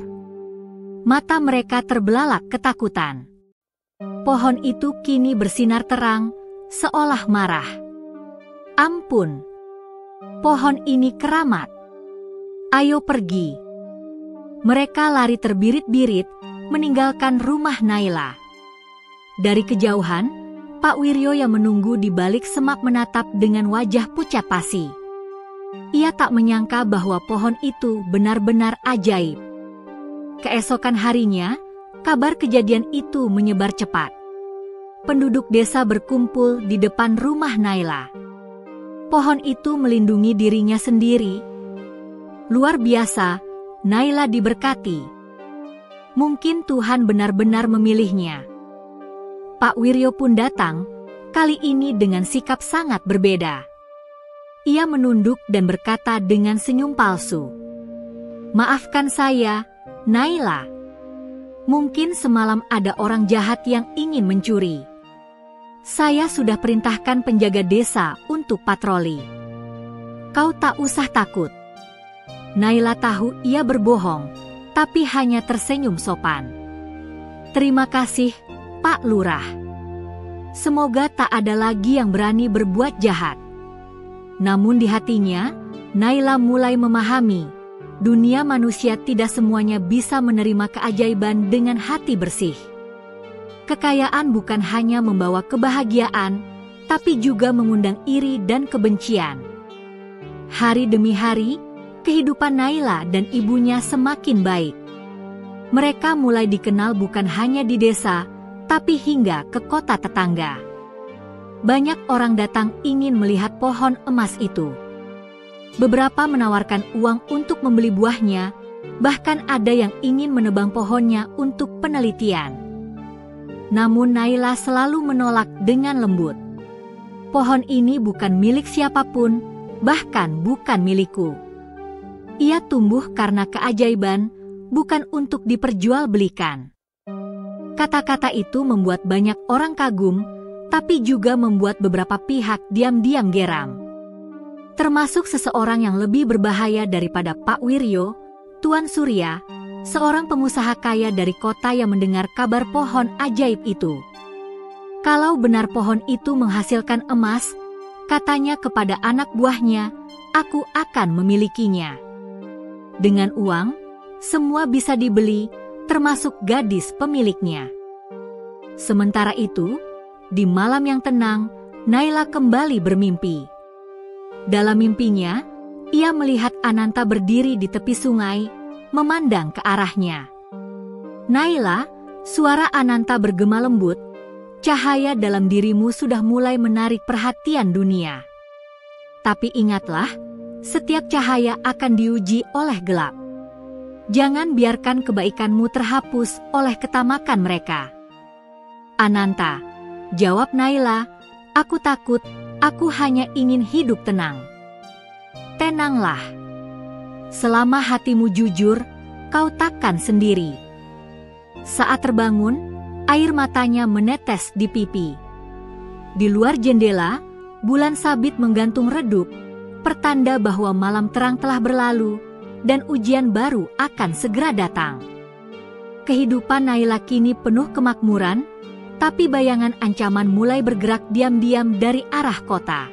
Mata mereka terbelalak ketakutan. Pohon itu kini bersinar terang, seolah marah. Ampun, pohon ini keramat. Ayo pergi. Mereka lari terbirit-birit, meninggalkan rumah Naila. Dari kejauhan, Pak Wiryo yang menunggu di balik semak menatap dengan wajah pucat pasi. Ia tak menyangka bahwa pohon itu benar-benar ajaib. Keesokan harinya, kabar kejadian itu menyebar cepat. Penduduk desa berkumpul di depan rumah Naila. Pohon itu melindungi dirinya sendiri. Luar biasa, Naila diberkati. Mungkin Tuhan benar-benar memilihnya. Pak Wiryo pun datang, kali ini dengan sikap sangat berbeda. Ia menunduk dan berkata dengan senyum palsu, "Maafkan saya, Naila. Mungkin semalam ada orang jahat yang ingin mencuri. Saya sudah perintahkan penjaga desa untuk patroli. Kau tak usah takut." Naila tahu ia berbohong, tapi hanya tersenyum sopan. "Terima kasih, Pak Lurah. Semoga tak ada lagi yang berani berbuat jahat." Namun di hatinya, Naila mulai memahami, dunia manusia tidak semuanya bisa menerima keajaiban dengan hati bersih. Kekayaan bukan hanya membawa kebahagiaan, tapi juga mengundang iri dan kebencian. Hari demi hari, kehidupan Naila dan ibunya semakin baik. Mereka mulai dikenal bukan hanya di desa, tapi hingga ke kota tetangga. Banyak orang datang ingin melihat pohon emas itu. Beberapa menawarkan uang untuk membeli buahnya, bahkan ada yang ingin menebang pohonnya untuk penelitian. Namun Naila selalu menolak dengan lembut. "Pohon ini bukan milik siapapun, bahkan bukan milikku. Ia tumbuh karena keajaiban, bukan untuk diperjualbelikan." Kata-kata itu membuat banyak orang kagum, tapi juga membuat beberapa pihak diam-diam geram. Termasuk seseorang yang lebih berbahaya daripada Pak Wiryo, Tuan Surya, seorang pengusaha kaya dari kota yang mendengar kabar pohon ajaib itu. Kalau benar pohon itu menghasilkan emas, katanya kepada anak buahnya, "Aku akan memilikinya." Dengan uang, semua bisa dibeli, termasuk gadis pemiliknya. Sementara itu, di malam yang tenang, Naila kembali bermimpi. Dalam mimpinya, ia melihat Ananta berdiri di tepi sungai, memandang ke arahnya. "Naila," suara Ananta bergema lembut, "cahaya dalam dirimu sudah mulai menarik perhatian dunia. Tapi ingatlah, setiap cahaya akan diuji oleh gelap. Jangan biarkan kebaikanmu terhapus oleh ketamakan mereka." "Ananta," jawab Naila, "aku takut, aku hanya ingin hidup tenang." "Tenanglah. Selama hatimu jujur, kau takkan sendiri." Saat terbangun, air matanya menetes di pipi. Di luar jendela, bulan sabit menggantung redup, pertanda bahwa malam terang telah berlalu, dan ujian baru akan segera datang. Kehidupan Naila kini penuh kemakmuran, tapi bayangan ancaman mulai bergerak diam-diam dari arah kota.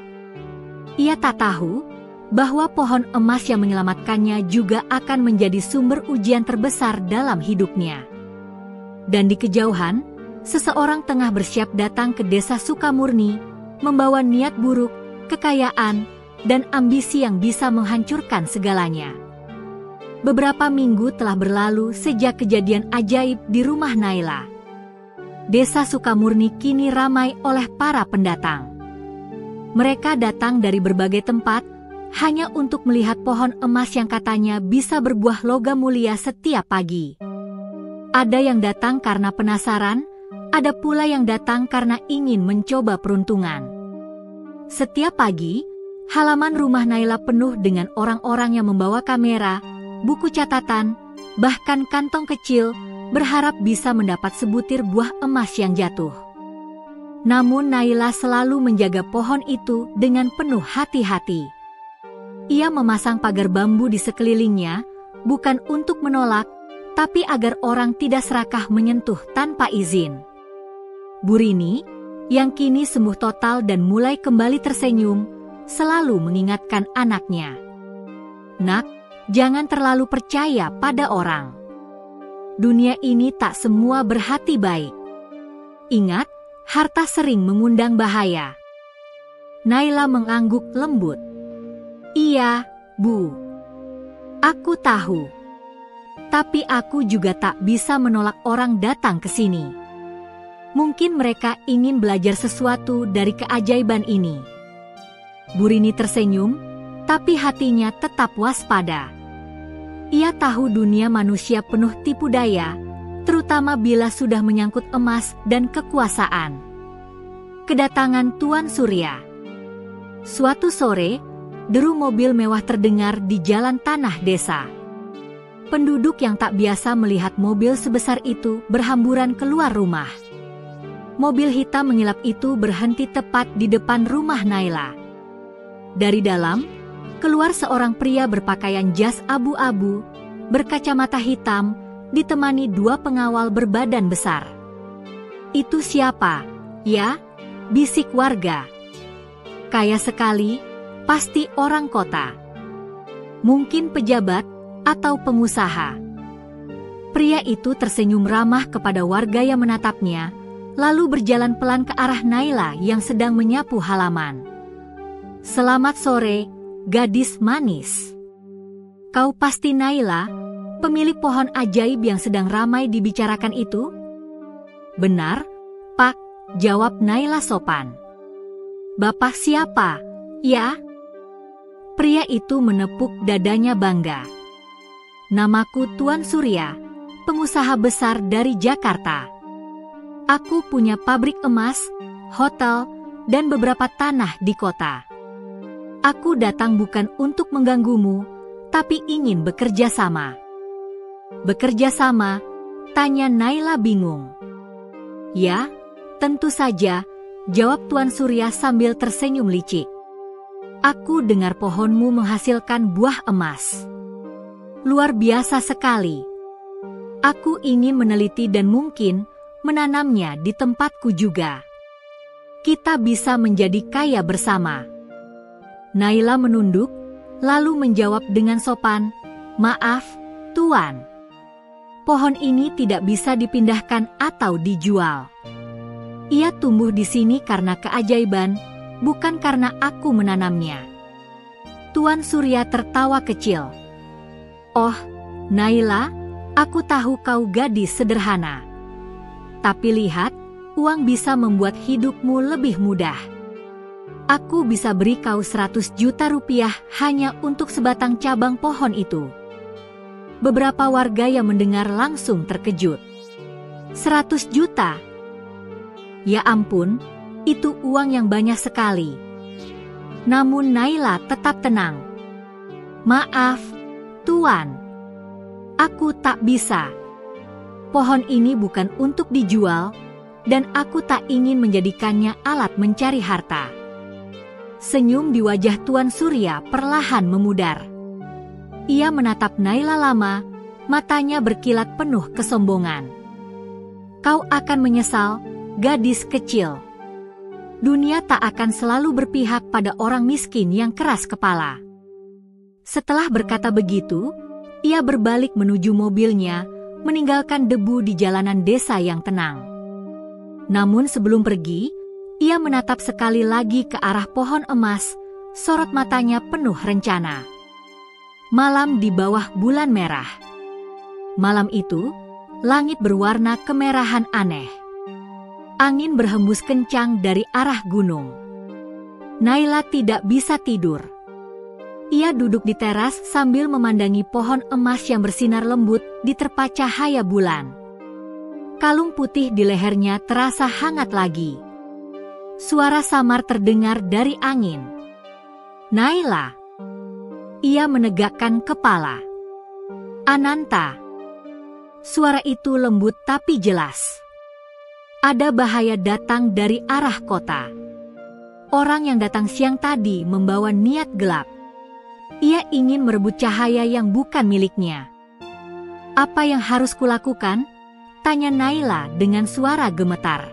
Ia tak tahu bahwa pohon emas yang menyelamatkannya juga akan menjadi sumber ujian terbesar dalam hidupnya. Dan di kejauhan, seseorang tengah bersiap datang ke desa Sukamurni, membawa niat buruk, kekayaan, dan ambisi yang bisa menghancurkan segalanya. Beberapa minggu telah berlalu sejak kejadian ajaib di rumah Naila. Desa Sukamurni kini ramai oleh para pendatang. Mereka datang dari berbagai tempat hanya untuk melihat pohon emas yang katanya bisa berbuah logam mulia setiap pagi. Ada yang datang karena penasaran, ada pula yang datang karena ingin mencoba peruntungan. Setiap pagi, halaman rumah Naila penuh dengan orang-orang yang membawa kamera, buku catatan, bahkan kantong kecil, berharap bisa mendapat sebutir buah emas yang jatuh. Namun Naila selalu menjaga pohon itu dengan penuh hati-hati. Ia memasang pagar bambu di sekelilingnya, bukan untuk menolak, tapi agar orang tidak serakah menyentuh tanpa izin. Bu Rini, yang kini sembuh total dan mulai kembali tersenyum, selalu mengingatkan anaknya. Nak, jangan terlalu percaya pada orang. Dunia ini tak semua berhati baik. Ingat, harta sering mengundang bahaya. Naila mengangguk lembut. Iya, Bu. Aku tahu. Tapi aku juga tak bisa menolak orang datang ke sini. Mungkin mereka ingin belajar sesuatu dari keajaiban ini. Bu Rini tersenyum, tapi hatinya tetap waspada. Ia tahu dunia manusia penuh tipu daya, terutama bila sudah menyangkut emas dan kekuasaan. Kedatangan Tuan Surya. Suatu sore, deru mobil mewah terdengar di jalan tanah desa. Penduduk yang tak biasa melihat mobil sebesar itu berhamburan keluar rumah. Mobil hitam mengilap itu berhenti tepat di depan rumah Naila. Dari dalam, keluar seorang pria berpakaian jas abu-abu, berkacamata hitam, ditemani dua pengawal berbadan besar. Itu siapa, ya? Bisik warga. Kaya sekali, pasti orang kota. Mungkin pejabat atau pengusaha. Pria itu tersenyum ramah kepada warga yang menatapnya, lalu berjalan pelan ke arah Naila yang sedang menyapu halaman. Selamat sore, gadis manis. Kau pasti Naila, pemilik pohon ajaib yang sedang ramai dibicarakan itu? Benar, Pak, jawab Naila sopan. Bapak siapa, ya? Pria itu menepuk dadanya bangga. Namaku Tuan Surya, pengusaha besar dari Jakarta. Aku punya pabrik emas, hotel, dan beberapa tanah di kota. Aku datang bukan untuk mengganggumu, tapi ingin bekerja sama. Bekerja sama? Tanya Naila bingung. Ya, tentu saja, jawab Tuan Surya sambil tersenyum licik. Aku dengar pohonmu menghasilkan buah emas. Luar biasa sekali. Aku ingin meneliti dan mungkin menanamnya di tempatku juga. Kita bisa menjadi kaya bersama. Naila menunduk, lalu menjawab dengan sopan, "Maaf, Tuan. Pohon ini tidak bisa dipindahkan atau dijual. Ia tumbuh di sini karena keajaiban, bukan karena aku menanamnya." Tuan Surya tertawa kecil. Oh, Naila, aku tahu kau gadis sederhana. Tapi lihat, uang bisa membuat hidupmu lebih mudah. Aku bisa beri kau 100 juta rupiah hanya untuk sebatang cabang pohon itu. Beberapa warga yang mendengar langsung terkejut. 100 juta? Ya ampun, itu uang yang banyak sekali. Namun Naila tetap tenang. Maaf, Tuan. Aku tak bisa. Pohon ini bukan untuk dijual, dan aku tak ingin menjadikannya alat mencari harta. Senyum di wajah Tuan Surya perlahan memudar. Ia menatap Naila lama, matanya berkilat penuh kesombongan. Kau akan menyesal, gadis kecil. Dunia tak akan selalu berpihak pada orang miskin yang keras kepala. Setelah berkata begitu, ia berbalik menuju mobilnya, meninggalkan debu di jalanan desa yang tenang. Namun sebelum pergi, ia menatap sekali lagi ke arah pohon emas, sorot matanya penuh rencana. Malam di bawah bulan merah. Malam itu, langit berwarna kemerahan aneh. Angin berhembus kencang dari arah gunung. Naila tidak bisa tidur. Ia duduk di teras sambil memandangi pohon emas yang bersinar lembut di terpa cahaya bulan. Kalung putih di lehernya terasa hangat lagi. Suara samar terdengar dari angin. Naila. Ia menegakkan kepala. Ananta. Suara itu lembut tapi jelas. Ada bahaya datang dari arah kota. Orang yang datang siang tadi membawa niat gelap. Ia ingin merebut cahaya yang bukan miliknya. Apa yang harus kulakukan? Tanya Naila dengan suara gemetar.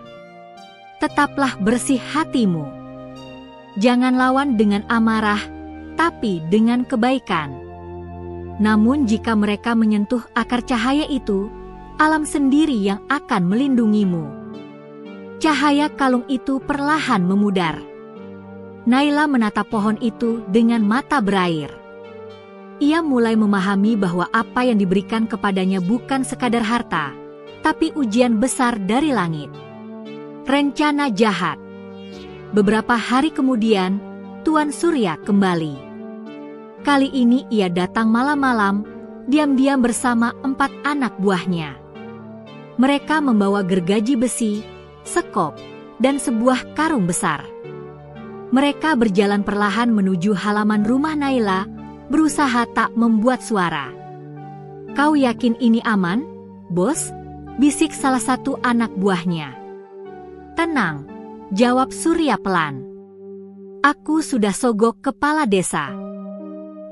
Tetaplah bersih hatimu. Jangan lawan dengan amarah, tapi dengan kebaikan. Namun jika mereka menyentuh akar cahaya itu, alam sendiri yang akan melindungimu. Cahaya kalung itu perlahan memudar. Naila menatap pohon itu dengan mata berair. Ia mulai memahami bahwa apa yang diberikan kepadanya bukan sekadar harta, tapi ujian besar dari langit. Rencana jahat. Beberapa hari kemudian, Tuan Surya kembali. Kali ini ia datang malam-malam, diam-diam bersama 4 anak buahnya. Mereka membawa gergaji besi, sekop, dan sebuah karung besar. Mereka berjalan perlahan menuju halaman rumah Naila, berusaha tak membuat suara. "Kau yakin ini aman, Bos?" bisik salah satu anak buahnya. "Tenang," jawab Surya pelan. "Aku sudah sogok kepala desa.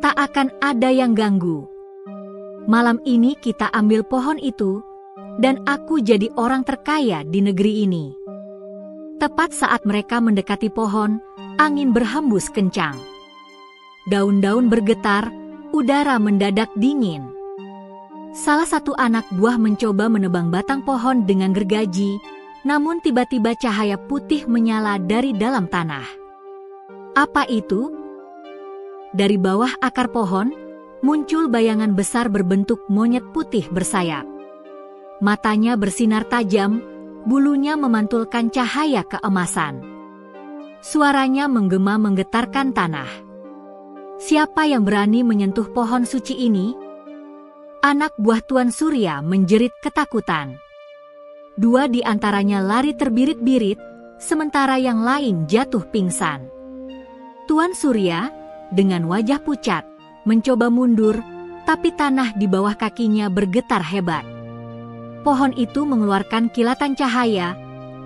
Tak akan ada yang ganggu. Malam ini kita ambil pohon itu, dan aku jadi orang terkaya di negeri ini." Tepat saat mereka mendekati pohon, angin berhembus kencang. Daun-daun bergetar, udara mendadak dingin. Salah satu anak buah mencoba menebang batang pohon dengan gergaji, namun tiba-tiba cahaya putih menyala dari dalam tanah. Apa itu? Dari bawah akar pohon, muncul bayangan besar berbentuk monyet putih bersayap. Matanya bersinar tajam, bulunya memantulkan cahaya keemasan. Suaranya menggema menggetarkan tanah. "Siapa yang berani menyentuh pohon suci ini?" Anak buah Tuan Surya menjerit ketakutan. 2 di antaranya lari terbirit-birit, sementara yang lain jatuh pingsan. Tuan Surya, dengan wajah pucat, mencoba mundur, tapi tanah di bawah kakinya bergetar hebat. Pohon itu mengeluarkan kilatan cahaya,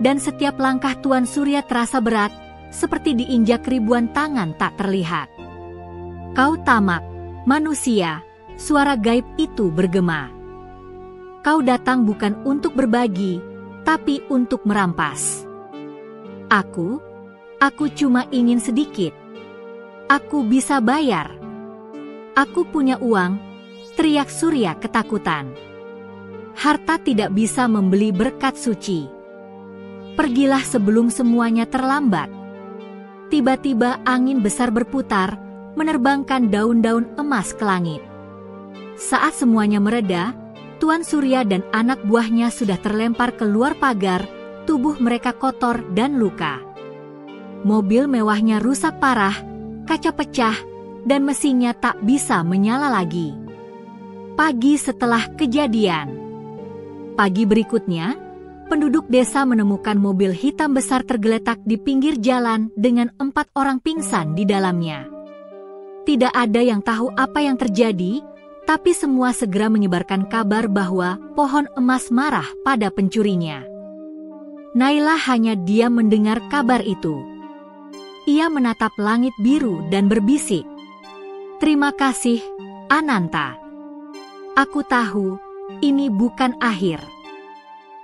dan setiap langkah Tuan Surya terasa berat, seperti diinjak ribuan tangan tak terlihat. "Kau tamak, manusia," suara gaib itu bergema. "Kau datang bukan untuk berbagi, tapi untuk merampas. Aku cuma ingin sedikit. Aku bisa bayar. Aku punya uang," teriak Surya ketakutan. "Harta tidak bisa membeli berkat suci. Pergilah sebelum semuanya terlambat." Tiba-tiba angin besar berputar, menerbangkan daun-daun emas ke langit. Saat semuanya mereda, Tuan Surya dan anak buahnya sudah terlempar keluar pagar, tubuh mereka kotor dan luka. Mobil mewahnya rusak parah, kaca pecah, dan mesinnya tak bisa menyala lagi. Pagi setelah kejadian. Pagi berikutnya, penduduk desa menemukan mobil hitam besar tergeletak di pinggir jalan dengan 4 orang pingsan di dalamnya. Tidak ada yang tahu apa yang terjadi, tapi semua segera menyebarkan kabar bahwa pohon emas marah pada pencurinya. Naila hanya diam mendengar kabar itu. Ia menatap langit biru dan berbisik, "Terima kasih, Ananta. Aku tahu ini bukan akhir.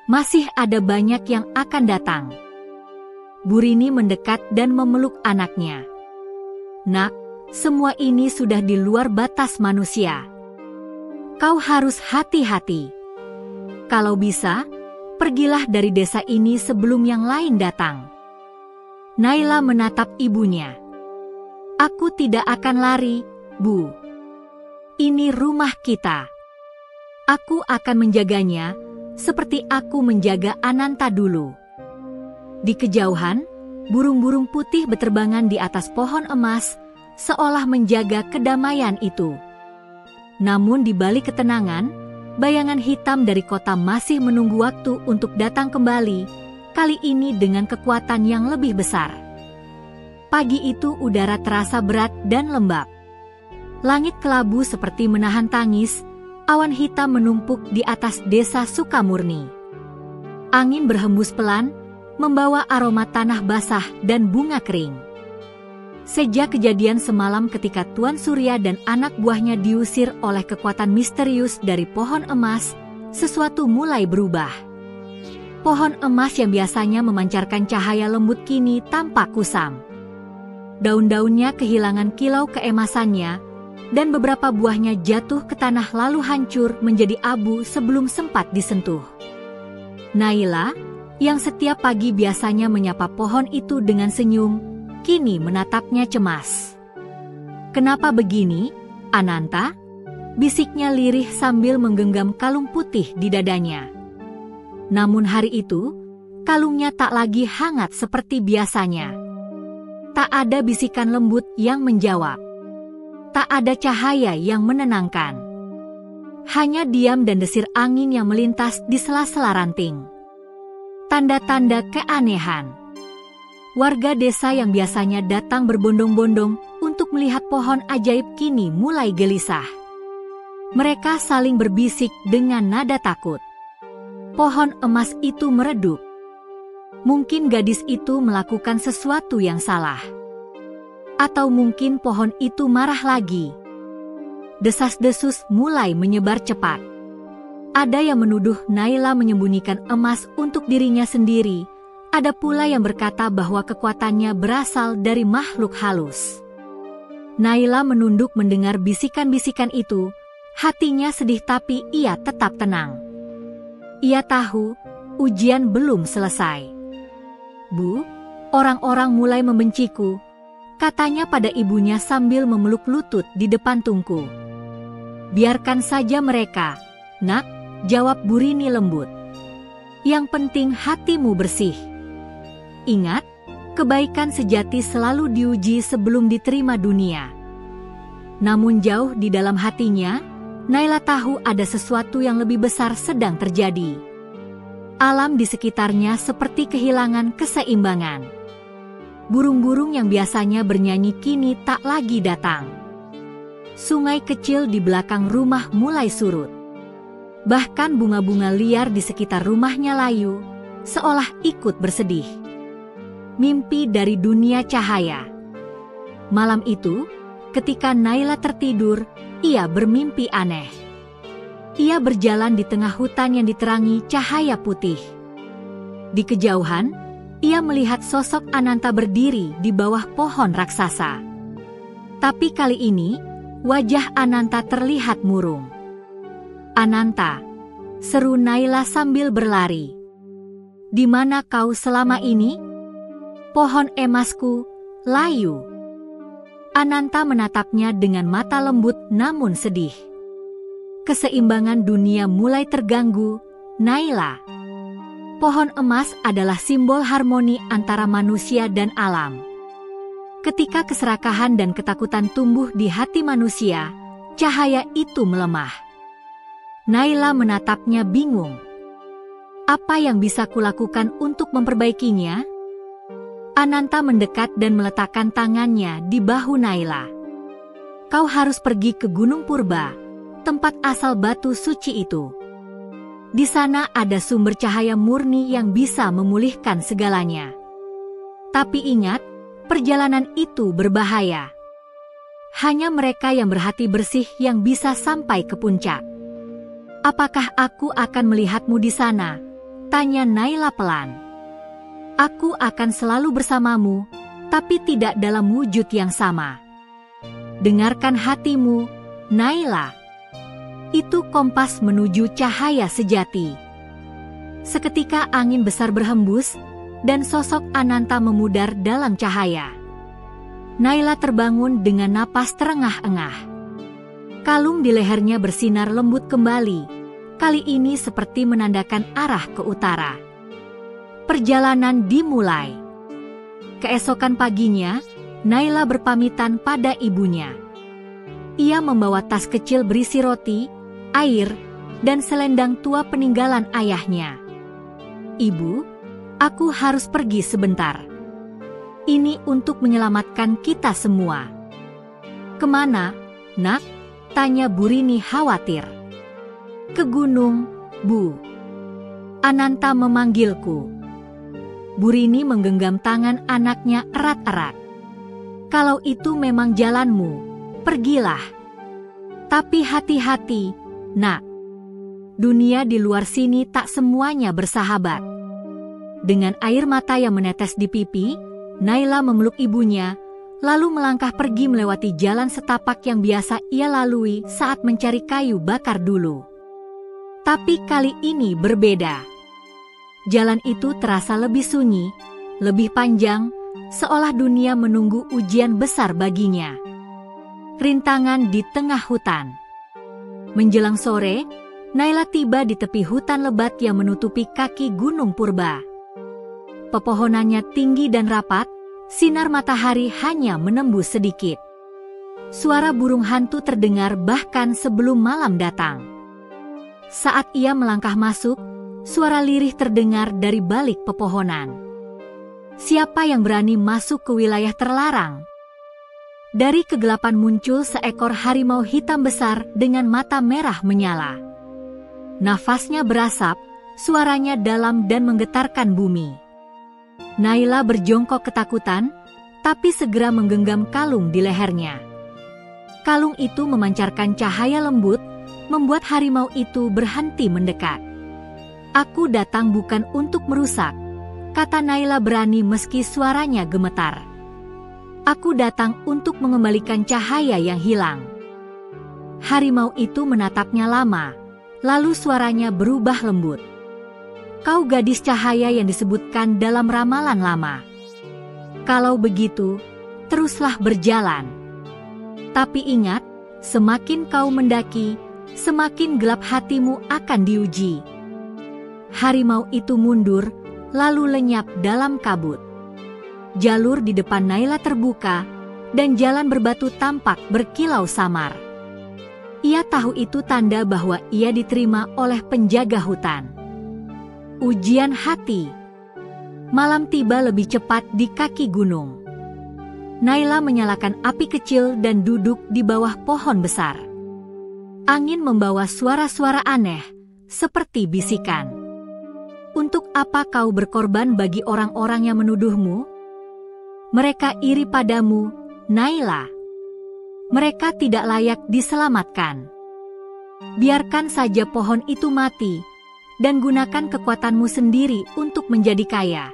Masih ada banyak yang akan datang." Burini mendekat dan memeluk anaknya. "Nak, semua ini sudah di luar batas manusia. Kau harus hati-hati. Kalau bisa, pergilah dari desa ini sebelum yang lain datang." Naila menatap ibunya. "Aku tidak akan lari, Bu. Ini rumah kita. Aku akan menjaganya seperti aku menjaga Ananta dulu." Di kejauhan, burung-burung putih berterbangan di atas pohon emas, seolah menjaga kedamaian itu. Namun di balik ketenangan, bayangan hitam dari kota masih menunggu waktu untuk datang kembali, kali ini dengan kekuatan yang lebih besar. Pagi itu udara terasa berat dan lembab. Langit kelabu seperti menahan tangis, awan hitam menumpuk di atas desa Sukamurni. Angin berhembus pelan, membawa aroma tanah basah dan bunga kering. Sejak kejadian semalam ketika Tuan Surya dan anak buahnya diusir oleh kekuatan misterius dari pohon emas, sesuatu mulai berubah. Pohon emas yang biasanya memancarkan cahaya lembut kini tampak kusam. Daun-daunnya kehilangan kilau keemasannya, dan beberapa buahnya jatuh ke tanah lalu hancur menjadi abu sebelum sempat disentuh. Naila, yang setiap pagi biasanya menyapa pohon itu dengan senyum, kini menatapnya cemas. "Kenapa begini, Ananta?" bisiknya lirih sambil menggenggam kalung putih di dadanya. Namun hari itu, kalungnya tak lagi hangat seperti biasanya. Tak ada bisikan lembut yang menjawab. Tak ada cahaya yang menenangkan. Hanya diam dan desir angin yang melintas di sela-sela ranting. Tanda-tanda keanehan. Warga desa yang biasanya datang berbondong-bondong untuk melihat pohon ajaib kini mulai gelisah. Mereka saling berbisik dengan nada takut. Pohon emas itu meredup. Mungkin gadis itu melakukan sesuatu yang salah. Atau mungkin pohon itu marah lagi. Desas-desus mulai menyebar cepat. Ada yang menuduh Naila menyembunyikan emas untuk dirinya sendiri. Ada pula yang berkata bahwa kekuatannya berasal dari makhluk halus. Naila menunduk mendengar bisikan-bisikan itu, hatinya sedih tapi ia tetap tenang. Ia tahu, ujian belum selesai. "Bu, orang-orang mulai membenciku," katanya pada ibunya sambil memeluk lutut di depan tungku. "Biarkan saja mereka, Nak," jawab Bu Rini lembut. "Yang penting hatimu bersih. Ingat, kebaikan sejati selalu diuji sebelum diterima dunia." Namun jauh di dalam hatinya, Naila tahu ada sesuatu yang lebih besar sedang terjadi. Alam di sekitarnya seperti kehilangan keseimbangan. Burung-burung yang biasanya bernyanyi kini tak lagi datang. Sungai kecil di belakang rumah mulai surut. Bahkan bunga-bunga liar di sekitar rumahnya layu, seolah ikut bersedih. Mimpi dari dunia cahaya. Malam itu, ketika Naila tertidur, ia bermimpi aneh. Ia berjalan di tengah hutan yang diterangi cahaya putih. Di kejauhan, ia melihat sosok Ananta berdiri di bawah pohon raksasa. Tapi kali ini, wajah Ananta terlihat murung. "Ananta," seru Naila sambil berlari. "Di mana kau selama ini? Pohon emasku, layu." Ananta menatapnya dengan mata lembut namun sedih. Keseimbangan dunia mulai terganggu, Naila. Pohon emas adalah simbol harmoni antara manusia dan alam. Ketika keserakahan dan ketakutan tumbuh di hati manusia, cahaya itu melemah. Naila menatapnya bingung. Apa yang bisa kulakukan untuk memperbaikinya? Ananta mendekat dan meletakkan tangannya di bahu Naila. "Kau harus pergi ke Gunung Purba, tempat asal batu suci itu. Di sana ada sumber cahaya murni yang bisa memulihkan segalanya. Tapi ingat, perjalanan itu berbahaya. Hanya mereka yang berhati bersih yang bisa sampai ke puncak." "Apakah aku akan melihatmu di sana?" tanya Naila pelan. "Aku akan selalu bersamamu, tapi tidak dalam wujud yang sama. Dengarkan hatimu, Naila. Itu kompas menuju cahaya sejati." Seketika angin besar berhembus, dan sosok Ananta memudar dalam cahaya. Naila terbangun dengan napas terengah-engah. Kalung di lehernya bersinar lembut kembali, kali ini seperti menandakan arah ke utara. Perjalanan dimulai. Keesokan paginya, Naila berpamitan pada ibunya. Ia membawa tas kecil berisi roti, air, dan selendang tua peninggalan ayahnya. "Ibu, aku harus pergi sebentar. Ini untuk menyelamatkan kita semua." "Kemana, Nak?" tanya Bu Rini khawatir. "Ke gunung, Bu. Ananta memanggilku." Bu Rini menggenggam tangan anaknya erat-erat. "Kalau itu memang jalanmu, pergilah. Tapi hati-hati, Nak. Dunia di luar sini tak semuanya bersahabat." Dengan air mata yang menetes di pipi, Naila memeluk ibunya, lalu melangkah pergi melewati jalan setapak yang biasa ia lalui saat mencari kayu bakar dulu. Tapi kali ini berbeda. Jalan itu terasa lebih sunyi, lebih panjang, seolah dunia menunggu ujian besar baginya. Rintangan di tengah hutan. Menjelang sore, Naila tiba di tepi hutan lebat yang menutupi kaki Gunung Purba. Pepohonannya tinggi dan rapat, sinar matahari hanya menembus sedikit. Suara burung hantu terdengar bahkan sebelum malam datang. Saat ia melangkah masuk, suara lirih terdengar dari balik pepohonan. Siapa yang berani masuk ke wilayah terlarang? Dari kegelapan muncul seekor harimau hitam besar dengan mata merah menyala. Nafasnya berasap, suaranya dalam dan menggetarkan bumi. Naila berjongkok ketakutan, tapi segera menggenggam kalung di lehernya. Kalung itu memancarkan cahaya lembut, membuat harimau itu berhenti mendekat. "Aku datang bukan untuk merusak," kata Naila berani meski suaranya gemetar. "Aku datang untuk mengembalikan cahaya yang hilang." Harimau itu menatapnya lama, lalu suaranya berubah lembut. "Kau gadis cahaya yang disebutkan dalam ramalan lama. Kalau begitu, teruslah berjalan. Tapi ingat, semakin kau mendaki, semakin gelap hatimu akan diuji." Harimau itu mundur, lalu lenyap dalam kabut. Jalur di depan Naila terbuka, dan jalan berbatu tampak berkilau samar. Ia tahu itu tanda bahwa ia diterima oleh penjaga hutan. Ujian hati. Malam tiba lebih cepat di kaki gunung. Naila menyalakan api kecil dan duduk di bawah pohon besar. Angin membawa suara-suara aneh, seperti bisikan. "Untuk apa kau berkorban bagi orang-orang yang menuduhmu? Mereka iri padamu, Naila. Mereka tidak layak diselamatkan. Biarkan saja pohon itu mati, dan gunakan kekuatanmu sendiri untuk menjadi kaya."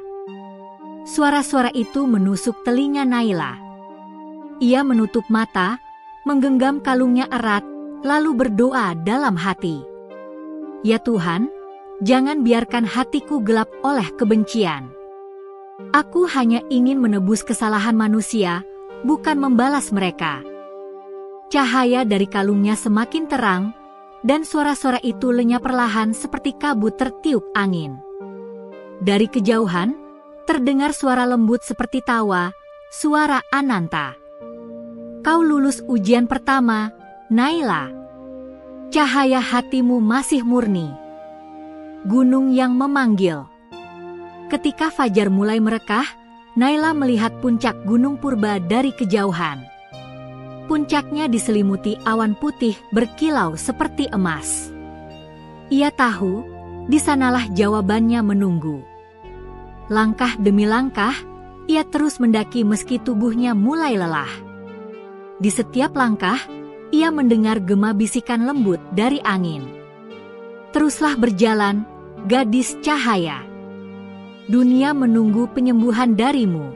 Suara-suara itu menusuk telinga Naila. Ia menutup mata, menggenggam kalungnya erat, lalu berdoa dalam hati. "Ya Tuhan, jangan biarkan hatiku gelap oleh kebencian. Aku hanya ingin menebus kesalahan manusia, bukan membalas mereka." Cahaya dari kalungnya semakin terang, dan suara-suara itu lenyap perlahan seperti kabut tertiup angin. Dari kejauhan, terdengar suara lembut seperti tawa, suara Ananta. "Kau lulus ujian pertama, Naila. Cahaya hatimu masih murni." Gunung yang memanggil. Ketika fajar mulai merekah, Naila melihat puncak Gunung Purba dari kejauhan. Puncaknya diselimuti awan putih berkilau seperti emas. Ia tahu, di sanalah jawabannya menunggu. Langkah demi langkah, ia terus mendaki meski tubuhnya mulai lelah. Di setiap langkah, ia mendengar gema bisikan lembut dari angin. "Teruslah berjalan, gadis cahaya. Dunia menunggu penyembuhan darimu."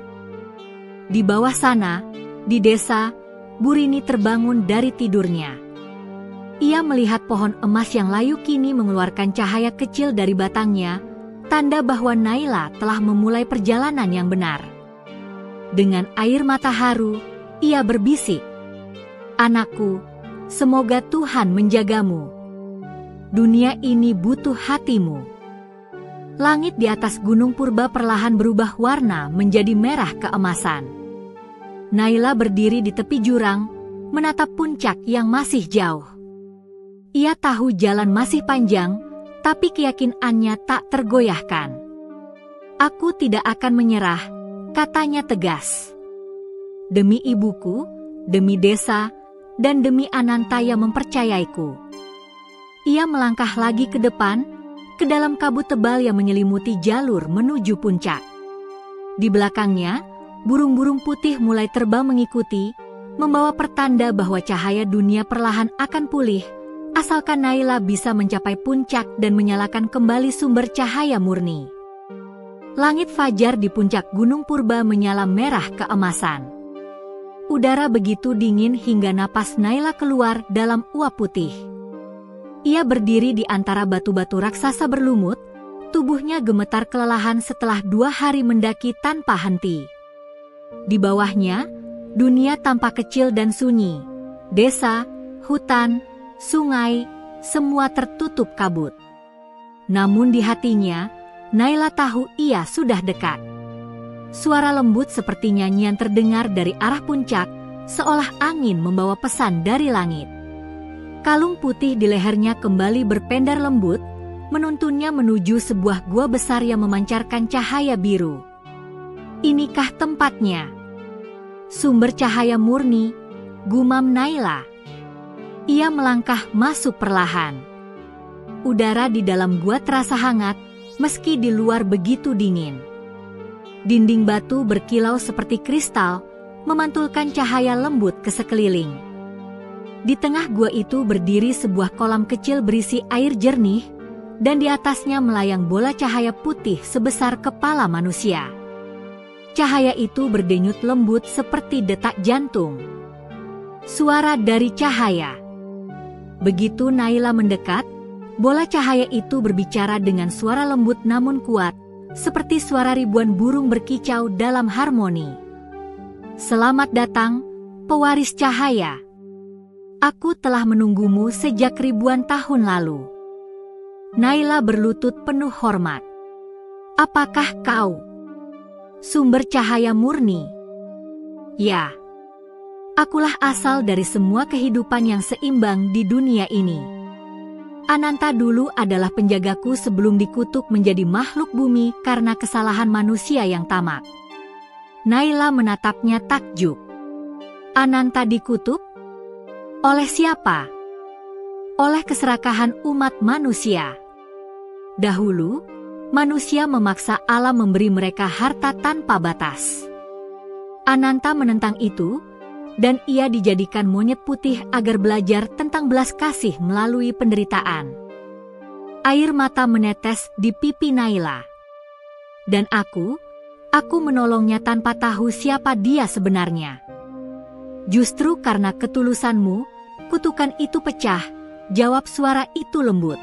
Di bawah sana, di desa, Bu Rini terbangun dari tidurnya. Ia melihat pohon emas yang layu kini mengeluarkan cahaya kecil dari batangnya, tanda bahwa Naila telah memulai perjalanan yang benar. Dengan air mata haru, ia berbisik, "Anakku, Semoga Tuhan menjagamu. Dunia ini butuh hatimu. Langit di atas Gunung Purba perlahan berubah warna menjadi merah keemasan. Naila berdiri di tepi jurang, menatap puncak yang masih jauh. Ia tahu jalan masih panjang, tapi keyakinannya tak tergoyahkan. Aku tidak akan menyerah, katanya tegas. Demi ibuku, demi desa, dan demi Ananta yang mempercayaiku. Ia melangkah lagi ke depan, ke dalam kabut tebal yang menyelimuti jalur menuju puncak. Di belakangnya, burung-burung putih mulai terbang mengikuti, membawa pertanda bahwa cahaya dunia perlahan akan pulih, asalkan Naila bisa mencapai puncak dan menyalakan kembali sumber cahaya murni. Langit fajar di puncak Gunung Purba menyala merah keemasan. Udara begitu dingin hingga napas Naila keluar dalam uap putih. Ia berdiri di antara batu-batu raksasa berlumut, tubuhnya gemetar kelelahan setelah 2 hari mendaki tanpa henti. Di bawahnya, dunia tampak kecil dan sunyi. Desa, hutan, sungai, semua tertutup kabut. Namun di hatinya, Naila tahu ia sudah dekat. Suara lembut seperti nyanyian terdengar dari arah puncak, seolah angin membawa pesan dari langit. Kalung putih di lehernya kembali berpendar lembut, menuntunnya menuju sebuah gua besar yang memancarkan cahaya biru. Inikah tempatnya? Sumber cahaya murni, gumam Naila. Ia melangkah masuk perlahan. Udara di dalam gua terasa hangat, meski di luar begitu dingin. Dinding batu berkilau seperti kristal, memantulkan cahaya lembut ke sekeliling. Di tengah gua itu berdiri sebuah kolam kecil berisi air jernih, dan di atasnya melayang bola cahaya putih sebesar kepala manusia. Cahaya itu berdenyut lembut seperti detak jantung. Suara dari cahaya. Begitu Naila mendekat, bola cahaya itu berbicara dengan suara lembut namun kuat, seperti suara ribuan burung berkicau dalam harmoni. Selamat datang, pewaris cahaya. Aku telah menunggumu sejak ribuan tahun lalu. Naila berlutut penuh hormat. Apakah kau sumber cahaya murni? Ya. Akulah asal dari semua kehidupan yang seimbang di dunia ini. Ananta dulu adalah penjagaku sebelum dikutuk menjadi makhluk bumi karena kesalahan manusia yang tamak. Naila menatapnya takjub. Ananta dikutuk? Oleh siapa? Oleh keserakahan umat manusia. Dahulu, manusia memaksa alam memberi mereka harta tanpa batas. Ananta menentang itu, dan ia dijadikan monyet putih agar belajar tentang belas kasih melalui penderitaan. Air mata menetes di pipi Naila. Dan aku menolongnya tanpa tahu siapa dia sebenarnya. Justru karena ketulusanmu, kutukan itu pecah, jawab suara itu lembut.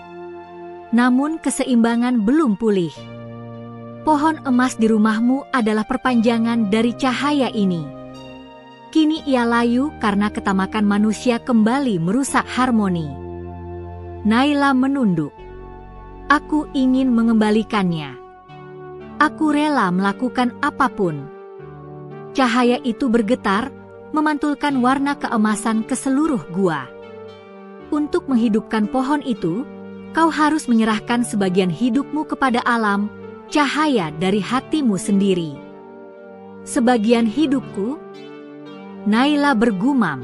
Namun keseimbangan belum pulih. Pohon emas di rumahmu adalah perpanjangan dari cahaya ini. Kini ia layu karena ketamakan manusia kembali merusak harmoni. Naila menunduk. Aku ingin mengembalikannya. Aku rela melakukan apapun. Cahaya itu bergetar, memantulkan warna keemasan ke seluruh gua. Untuk menghidupkan pohon itu, kau harus menyerahkan sebagian hidupmu kepada alam, cahaya dari hatimu sendiri. Sebagian hidupku? Naila bergumam.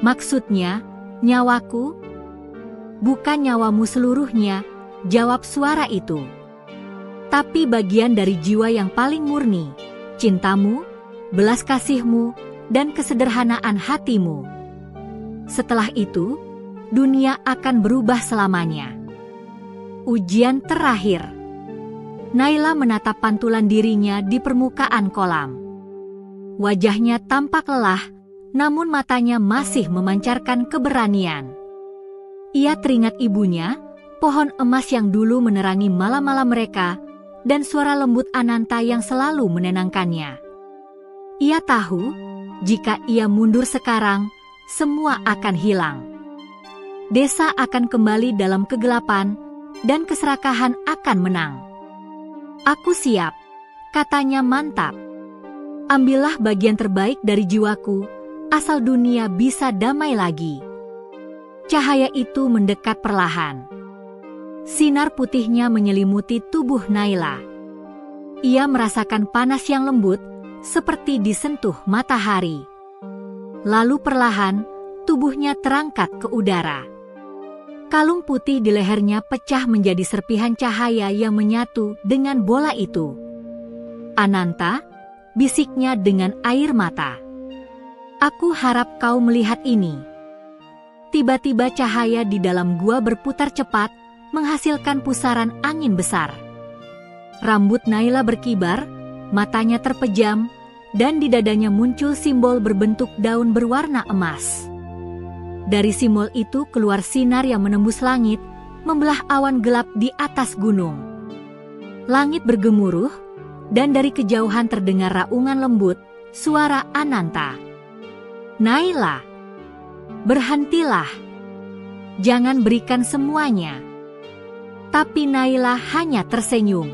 Maksudnya, nyawaku? Bukan nyawamu seluruhnya, jawab suara itu. Tapi bagian dari jiwa yang paling murni, cintamu, belas kasihmu, dan kesederhanaan hatimu. Setelah itu, dunia akan berubah selamanya. Ujian terakhir. Naila menatap pantulan dirinya di permukaan kolam. Wajahnya tampak lelah, namun matanya masih memancarkan keberanian. Ia teringat ibunya, pohon emas yang dulu menerangi malam-malam mereka, dan suara lembut Ananta yang selalu menenangkannya. Ia tahu, jika ia mundur sekarang, semua akan hilang. Desa akan kembali dalam kegelapan, dan keserakahan akan menang. Aku siap, katanya mantap. Ambillah bagian terbaik dari jiwaku, asal dunia bisa damai lagi. Cahaya itu mendekat perlahan. Sinar putihnya menyelimuti tubuh Naila. Ia merasakan panas yang lembut, seperti disentuh matahari. Lalu perlahan, tubuhnya terangkat ke udara. Kalung putih di lehernya pecah menjadi serpihan cahaya yang menyatu dengan bola itu. "Ananta," bisiknya dengan air mata. "Aku harap kau melihat ini." Tiba-tiba cahaya di dalam gua berputar cepat, menghasilkan pusaran angin besar. Rambut Naila berkibar, matanya terpejam, dan di dadanya muncul simbol berbentuk daun berwarna emas. Dari simbol itu keluar sinar yang menembus langit, membelah awan gelap di atas gunung. Langit bergemuruh, dan dari kejauhan terdengar raungan lembut, suara Ananta. "Naila, berhentilah. Jangan berikan semuanya." Tapi Naila hanya tersenyum.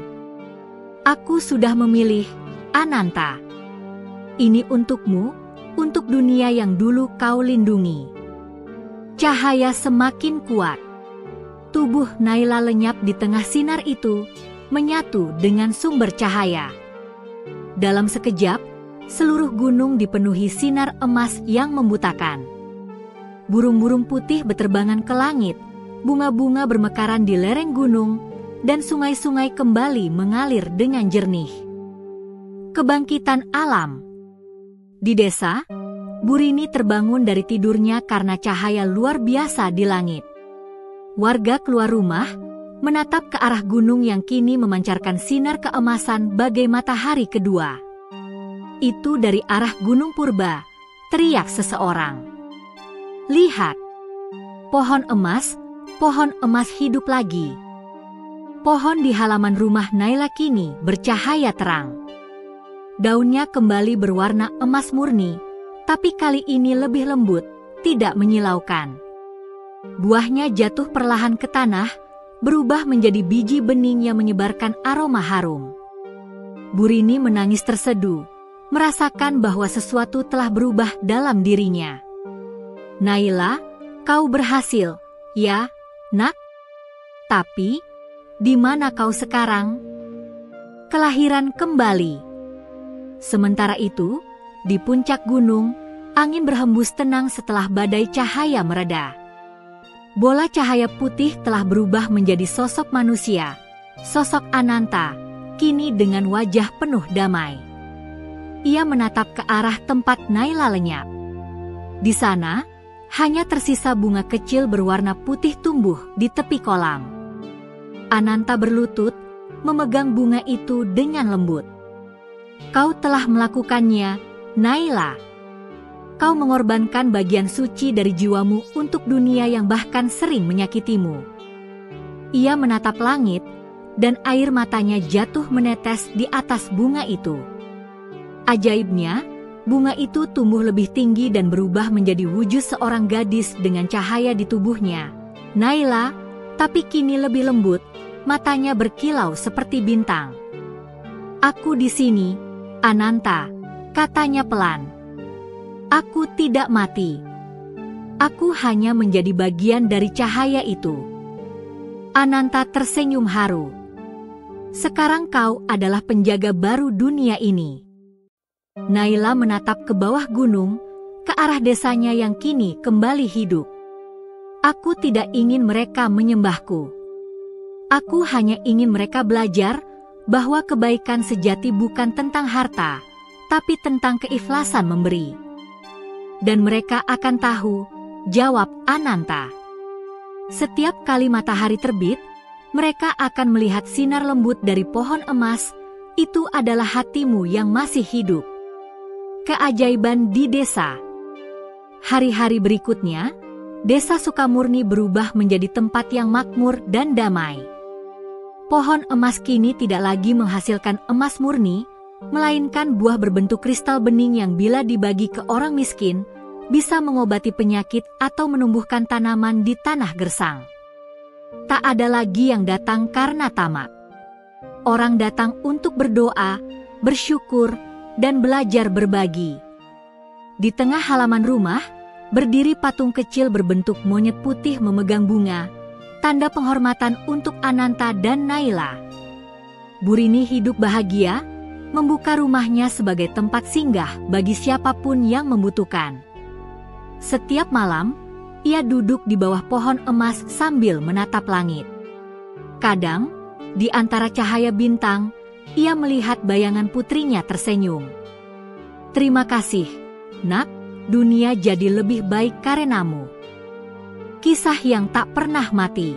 "Aku sudah memilih, Ananta. Ini untukmu, untuk dunia yang dulu kau lindungi." Cahaya semakin kuat. Tubuh Naila lenyap di tengah sinar itu, menyatu dengan sumber cahaya. Dalam sekejap, seluruh gunung dipenuhi sinar emas yang membutakan. Burung-burung putih berterbangan ke langit, bunga-bunga bermekaran di lereng gunung, dan sungai-sungai kembali mengalir dengan jernih. Kebangkitan alam. Di desa, Burini terbangun dari tidurnya karena cahaya luar biasa di langit. Warga keluar rumah, menatap ke arah gunung yang kini memancarkan sinar keemasan bagai matahari kedua. "Itu dari arah Gunung Purba," teriak seseorang. "Lihat, pohon emas hidup lagi." Pohon di halaman rumah Naila kini bercahaya terang. Daunnya kembali berwarna emas murni, tapi kali ini lebih lembut, tidak menyilaukan. Buahnya jatuh perlahan ke tanah, berubah menjadi biji bening yang menyebarkan aroma harum. Burini menangis terseduh, merasakan bahwa sesuatu telah berubah dalam dirinya. "Naila, kau berhasil, ya, nak? Tapi, di mana kau sekarang?" Kelahiran kembali. Sementara itu, di puncak gunung, angin berhembus tenang setelah badai cahaya mereda. Bola cahaya putih telah berubah menjadi sosok manusia, sosok Ananta, kini dengan wajah penuh damai. Ia menatap ke arah tempat Naila lenyap. Di sana, hanya tersisa bunga kecil berwarna putih tumbuh di tepi kolam. Ananta berlutut, memegang bunga itu dengan lembut. "Kau telah melakukannya, Naila. Kau mengorbankan bagian suci dari jiwamu untuk dunia yang bahkan sering menyakitimu." Ia menatap langit, dan air matanya jatuh menetes di atas bunga itu. Ajaibnya, bunga itu tumbuh lebih tinggi dan berubah menjadi wujud seorang gadis dengan cahaya di tubuhnya, Naila, tapi kini lebih lembut, matanya berkilau seperti bintang. "Aku di sini, Ananta," katanya pelan. "Aku tidak mati. Aku hanya menjadi bagian dari cahaya itu." Ananta tersenyum haru. "Sekarang kau adalah penjaga baru dunia ini." Naila menatap ke bawah gunung, ke arah desanya yang kini kembali hidup. "Aku tidak ingin mereka menyembahku. Aku hanya ingin mereka belajar bahwa kebaikan sejati bukan tentang harta, tapi tentang keikhlasan memberi. Dan mereka akan tahu," jawab Ananta. "Setiap kali matahari terbit, mereka akan melihat sinar lembut dari pohon emas. Itu adalah hatimu yang masih hidup." Keajaiban di desa. Hari-hari berikutnya, desa Sukamurni berubah menjadi tempat yang makmur dan damai. Pohon emas kini tidak lagi menghasilkan emas murni, melainkan buah berbentuk kristal bening yang bila dibagi ke orang miskin, bisa mengobati penyakit atau menumbuhkan tanaman di tanah gersang. Tak ada lagi yang datang karena tamak. Orang datang untuk berdoa, bersyukur, dan belajar berbagi. Di tengah halaman rumah, berdiri patung kecil berbentuk monyet putih memegang bunga, tanda penghormatan untuk Ananta dan Naila. Burini hidup bahagia, membuka rumahnya sebagai tempat singgah bagi siapapun yang membutuhkan. Setiap malam, ia duduk di bawah pohon emas sambil menatap langit. Kadang, di antara cahaya bintang, ia melihat bayangan putrinya tersenyum. "Terima kasih, Nak, dunia jadi lebih baik karenamu." Kisah yang tak pernah mati.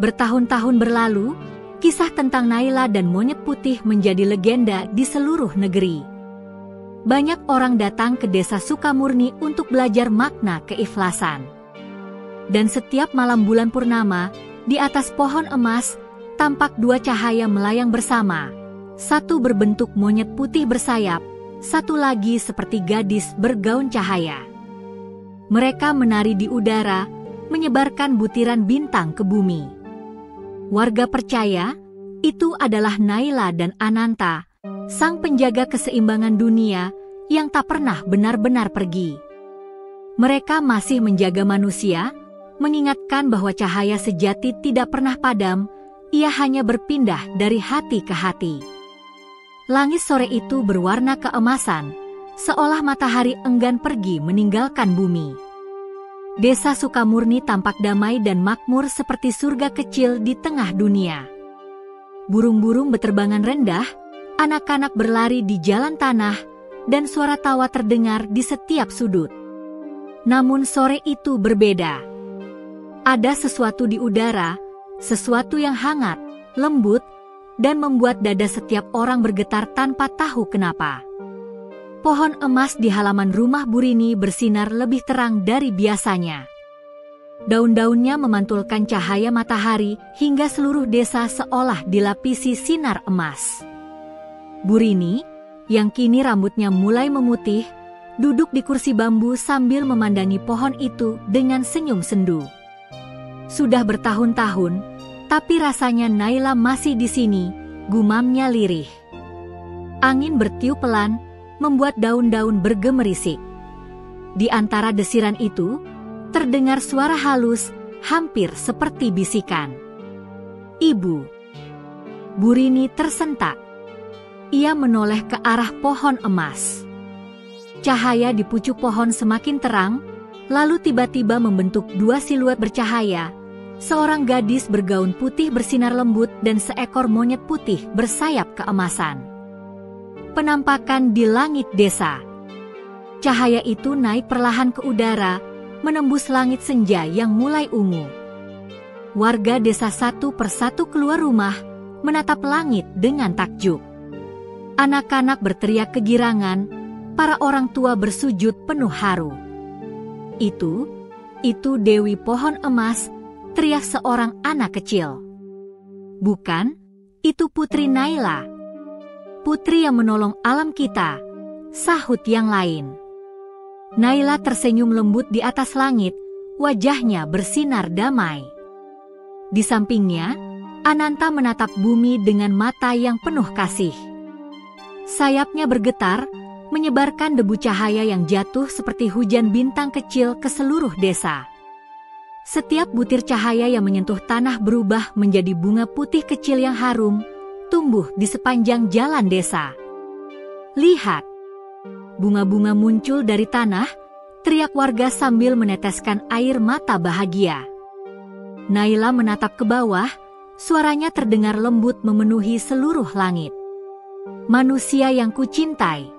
Bertahun-tahun berlalu, kisah tentang Naila dan monyet putih menjadi legenda di seluruh negeri. Banyak orang datang ke desa Sukamurni untuk belajar makna keikhlasan. Dan setiap malam bulan purnama, di atas pohon emas, tampak dua cahaya melayang bersama. Satu berbentuk monyet putih bersayap, satu lagi seperti gadis bergaun cahaya. Mereka menari di udara, menyebarkan butiran bintang ke bumi. Warga percaya, itu adalah Naila dan Ananta, sang penjaga keseimbangan dunia yang tak pernah benar-benar pergi. Mereka masih menjaga manusia, mengingatkan bahwa cahaya sejati tidak pernah padam, ia hanya berpindah dari hati ke hati. Langit sore itu berwarna keemasan, seolah matahari enggan pergi meninggalkan bumi. Desa Sukamurni tampak damai dan makmur seperti surga kecil di tengah dunia. Burung-burung beterbangan rendah, anak-anak berlari di jalan tanah, dan suara tawa terdengar di setiap sudut. Namun sore itu berbeda. Ada sesuatu di udara, sesuatu yang hangat, lembut, dan membuat dada setiap orang bergetar tanpa tahu kenapa. Pohon emas di halaman rumah Burini bersinar lebih terang dari biasanya. Daun-daunnya memantulkan cahaya matahari hingga seluruh desa seolah dilapisi sinar emas. Burini, yang kini rambutnya mulai memutih, duduk di kursi bambu sambil memandangi pohon itu dengan senyum sendu. Sudah bertahun-tahun, tapi rasanya Naila masih di sini, gumamnya lirih. Angin bertiup pelan, membuat daun-daun bergemerisik. Di antara desiran itu, terdengar suara halus, hampir seperti bisikan. "Ibu." Burini tersentak. Ia menoleh ke arah pohon emas. Cahaya di pucuk pohon semakin terang, lalu tiba-tiba membentuk dua siluet bercahaya, seorang gadis bergaun putih bersinar lembut dan seekor monyet putih bersayap keemasan. Penampakan di langit desa. Cahaya itu naik perlahan ke udara, menembus langit senja yang mulai ungu. Warga desa satu persatu keluar rumah, menatap langit dengan takjub. Anak-anak berteriak kegirangan, para orang tua bersujud penuh haru. Itu Dewi Pohon Emas, teriak seorang anak kecil. "Bukan, itu Putri Naila. Putri yang menolong alam kita," sahut yang lain. Naila tersenyum lembut di atas langit, wajahnya bersinar damai. Di sampingnya, Ananta menatap bumi dengan mata yang penuh kasih. Sayapnya bergetar, menyebarkan debu cahaya yang jatuh seperti hujan bintang kecil ke seluruh desa. Setiap butir cahaya yang menyentuh tanah berubah menjadi bunga putih kecil yang harum, tumbuh di sepanjang jalan desa. "Lihat!" Bunga-bunga muncul dari tanah, teriak warga sambil meneteskan air mata bahagia. Naila menatap ke bawah, suaranya terdengar lembut memenuhi seluruh langit. "Manusia yang kucintai,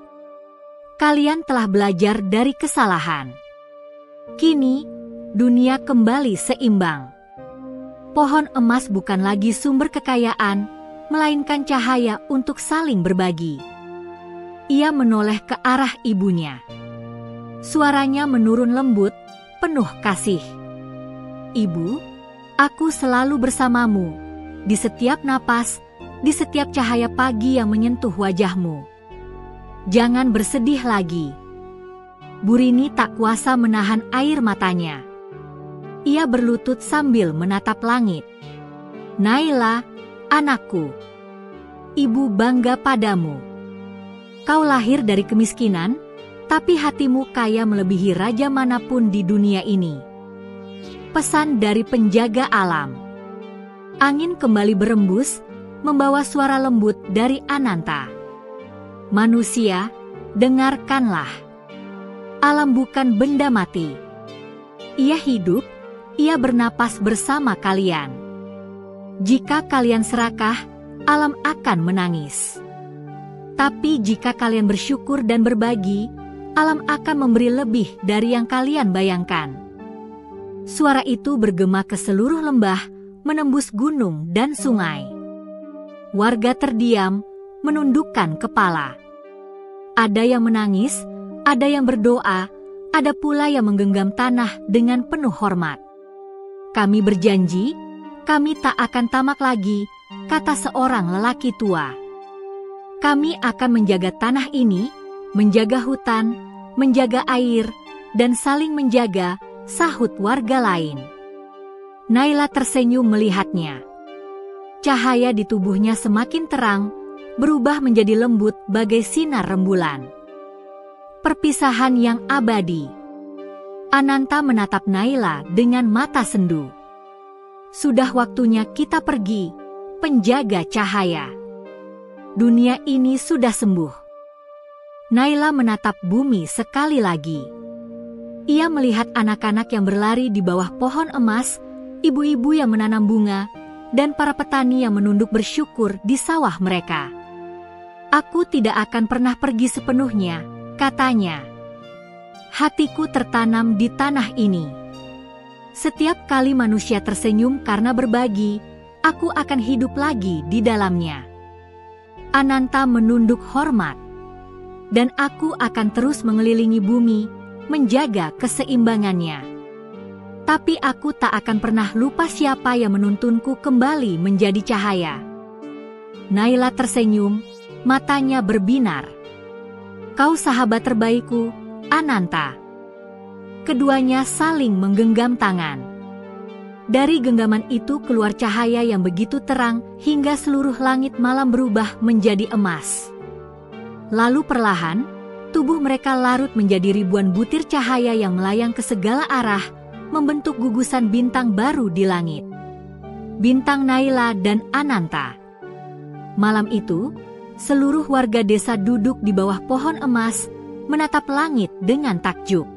kalian telah belajar dari kesalahan. Kini, dunia kembali seimbang. Pohon emas bukan lagi sumber kekayaan, melainkan cahaya untuk saling berbagi." Ia menoleh ke arah ibunya. Suaranya menurun lembut, penuh kasih. "Ibu, aku selalu bersamamu, di setiap napas, di setiap cahaya pagi yang menyentuh wajahmu. Jangan bersedih lagi." Burini tak kuasa menahan air matanya. Ia berlutut sambil menatap langit. Naila, anakku. Ibu bangga padamu. Kau lahir dari kemiskinan, tapi hatimu kaya melebihi raja manapun di dunia ini. Pesan dari penjaga alam. Angin kembali berembus, membawa suara lembut dari Ananta. Manusia, dengarkanlah. Alam bukan benda mati. Ia hidup, ia bernapas bersama kalian. Jika kalian serakah, alam akan menangis. Tapi jika kalian bersyukur dan berbagi, alam akan memberi lebih dari yang kalian bayangkan. Suara itu bergema ke seluruh lembah, menembus gunung dan sungai. Warga terdiam, menundukkan kepala. Ada yang menangis, ada yang berdoa, ada pula yang menggenggam tanah dengan penuh hormat. Kami berjanji, kami tak akan tamak lagi, kata seorang lelaki tua. Kami akan menjaga tanah ini, menjaga hutan, menjaga air, dan saling menjaga, sahut warga lain. Naila tersenyum melihatnya. Cahaya di tubuhnya semakin terang, berubah menjadi lembut bagai sinar rembulan. Perpisahan yang abadi. Ananta menatap Naila dengan mata sendu. Sudah waktunya kita pergi, penjaga cahaya. Dunia ini sudah sembuh. Naila menatap bumi sekali lagi. Ia melihat anak-anak yang berlari di bawah pohon emas, ibu-ibu yang menanam bunga, dan para petani yang menunduk bersyukur di sawah mereka. Aku tidak akan pernah pergi sepenuhnya, katanya. Hatiku tertanam di tanah ini. Setiap kali manusia tersenyum karena berbagi, aku akan hidup lagi di dalamnya. Ananta menunduk hormat. Dan aku akan terus mengelilingi bumi, menjaga keseimbangannya. Tapi aku tak akan pernah lupa siapa yang menuntunku kembali menjadi cahaya. Naila tersenyum, matanya berbinar. Kau sahabat terbaikku, Ananta. Keduanya saling menggenggam tangan. Dari genggaman itu keluar cahaya yang begitu terang hingga seluruh langit malam berubah menjadi emas. Lalu perlahan, tubuh mereka larut menjadi ribuan butir cahaya yang melayang ke segala arah, membentuk gugusan bintang baru di langit. Bintang Naila dan Ananta. Malam itu, seluruh warga desa duduk di bawah pohon emas, menatap langit dengan takjub.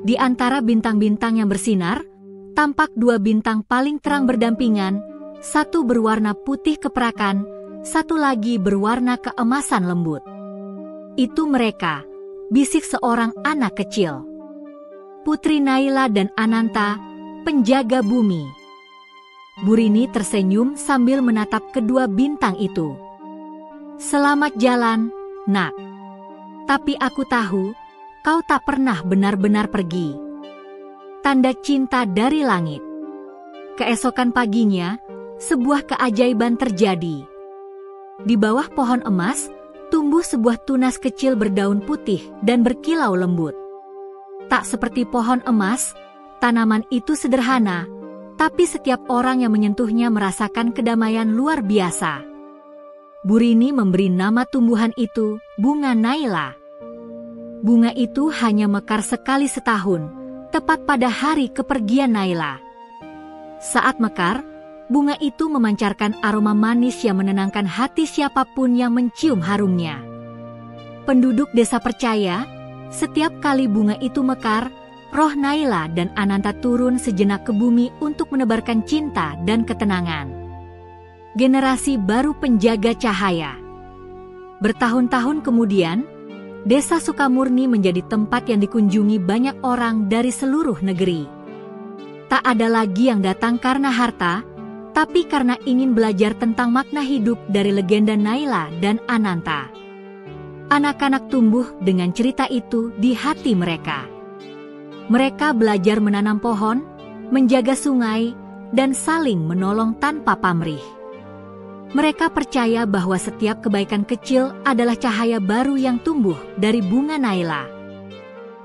Di antara bintang-bintang yang bersinar, tampak dua bintang paling terang berdampingan, satu berwarna putih keperakan, satu lagi berwarna keemasan lembut. Itu mereka, bisik seorang anak kecil. Putri Naila dan Ananta, penjaga bumi. Burini tersenyum sambil menatap kedua bintang itu. Selamat jalan, nak. Tapi aku tahu, kau tak pernah benar-benar pergi. Tanda cinta dari langit. Keesokan paginya, sebuah keajaiban terjadi. Di bawah pohon emas, tumbuh sebuah tunas kecil berdaun putih dan berkilau lembut. Tak seperti pohon emas, tanaman itu sederhana, tapi setiap orang yang menyentuhnya merasakan kedamaian luar biasa. Burini memberi nama tumbuhan itu bunga Naila. Bunga itu hanya mekar sekali setahun, tepat pada hari kepergian Naila. Saat mekar, bunga itu memancarkan aroma manis yang menenangkan hati siapapun yang mencium harumnya. Penduduk desa percaya, setiap kali bunga itu mekar, roh Naila dan Ananta turun sejenak ke bumi untuk menebarkan cinta dan ketenangan. Generasi baru penjaga cahaya. Bertahun-tahun kemudian, Desa Sukamurni menjadi tempat yang dikunjungi banyak orang dari seluruh negeri. Tak ada lagi yang datang karena harta, tapi karena ingin belajar tentang makna hidup dari legenda Naila dan Ananta. Anak-anak tumbuh dengan cerita itu di hati mereka. Mereka belajar menanam pohon, menjaga sungai, dan saling menolong tanpa pamrih. Mereka percaya bahwa setiap kebaikan kecil adalah cahaya baru yang tumbuh dari bunga Naila.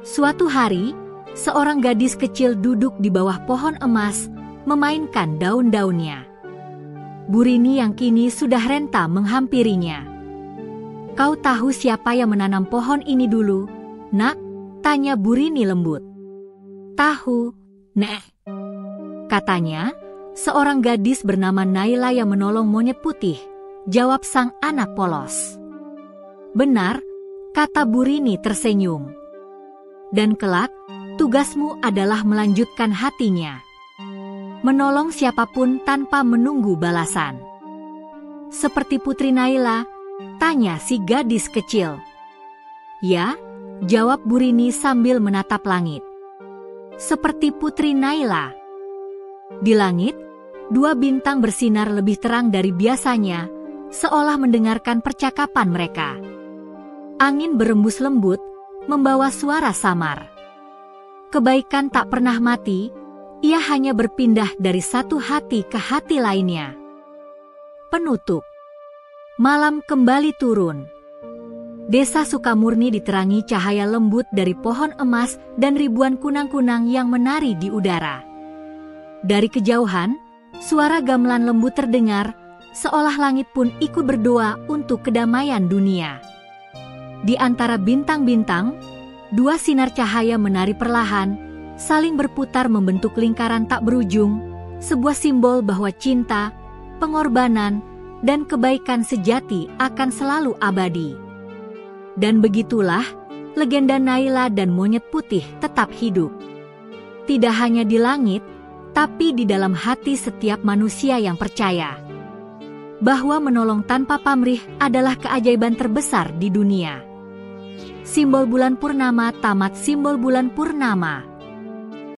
Suatu hari, seorang gadis kecil duduk di bawah pohon emas, memainkan daun-daunnya. Burini yang kini sudah renta menghampirinya. "Kau tahu siapa yang menanam pohon ini dulu, Nak?" tanya Burini lembut. "Tahu, Nek," katanya, "seorang gadis bernama Naila yang menolong monyet putih," jawab sang anak polos. "Benar," kata Burini tersenyum. "Dan kelak, tugasmu adalah melanjutkan hatinya. Menolong siapapun tanpa menunggu balasan." "Seperti Putri Naila?" tanya si gadis kecil. "Ya," jawab Burini sambil menatap langit. "Seperti Putri Naila." Di langit, 2 bintang bersinar lebih terang dari biasanya, seolah mendengarkan percakapan mereka. Angin berembus lembut, membawa suara samar. Kebaikan tak pernah mati, ia hanya berpindah dari satu hati ke hati lainnya. Penutup. Malam kembali turun. Desa Sukamurni diterangi cahaya lembut dari pohon emas dan ribuan kunang-kunang yang menari di udara. Dari kejauhan, suara gamelan lembut terdengar, seolah langit pun ikut berdoa untuk kedamaian dunia. Di antara bintang-bintang, 2 sinar cahaya menari perlahan, saling berputar membentuk lingkaran tak berujung, sebuah simbol bahwa cinta, pengorbanan, dan kebaikan sejati akan selalu abadi. Dan begitulah, legenda Naila dan monyet putih tetap hidup. Tidak hanya di langit, tapi di dalam hati setiap manusia yang percaya bahwa menolong tanpa pamrih adalah keajaiban terbesar di dunia. Simbol bulan purnama tamat. Simbol bulan purnama.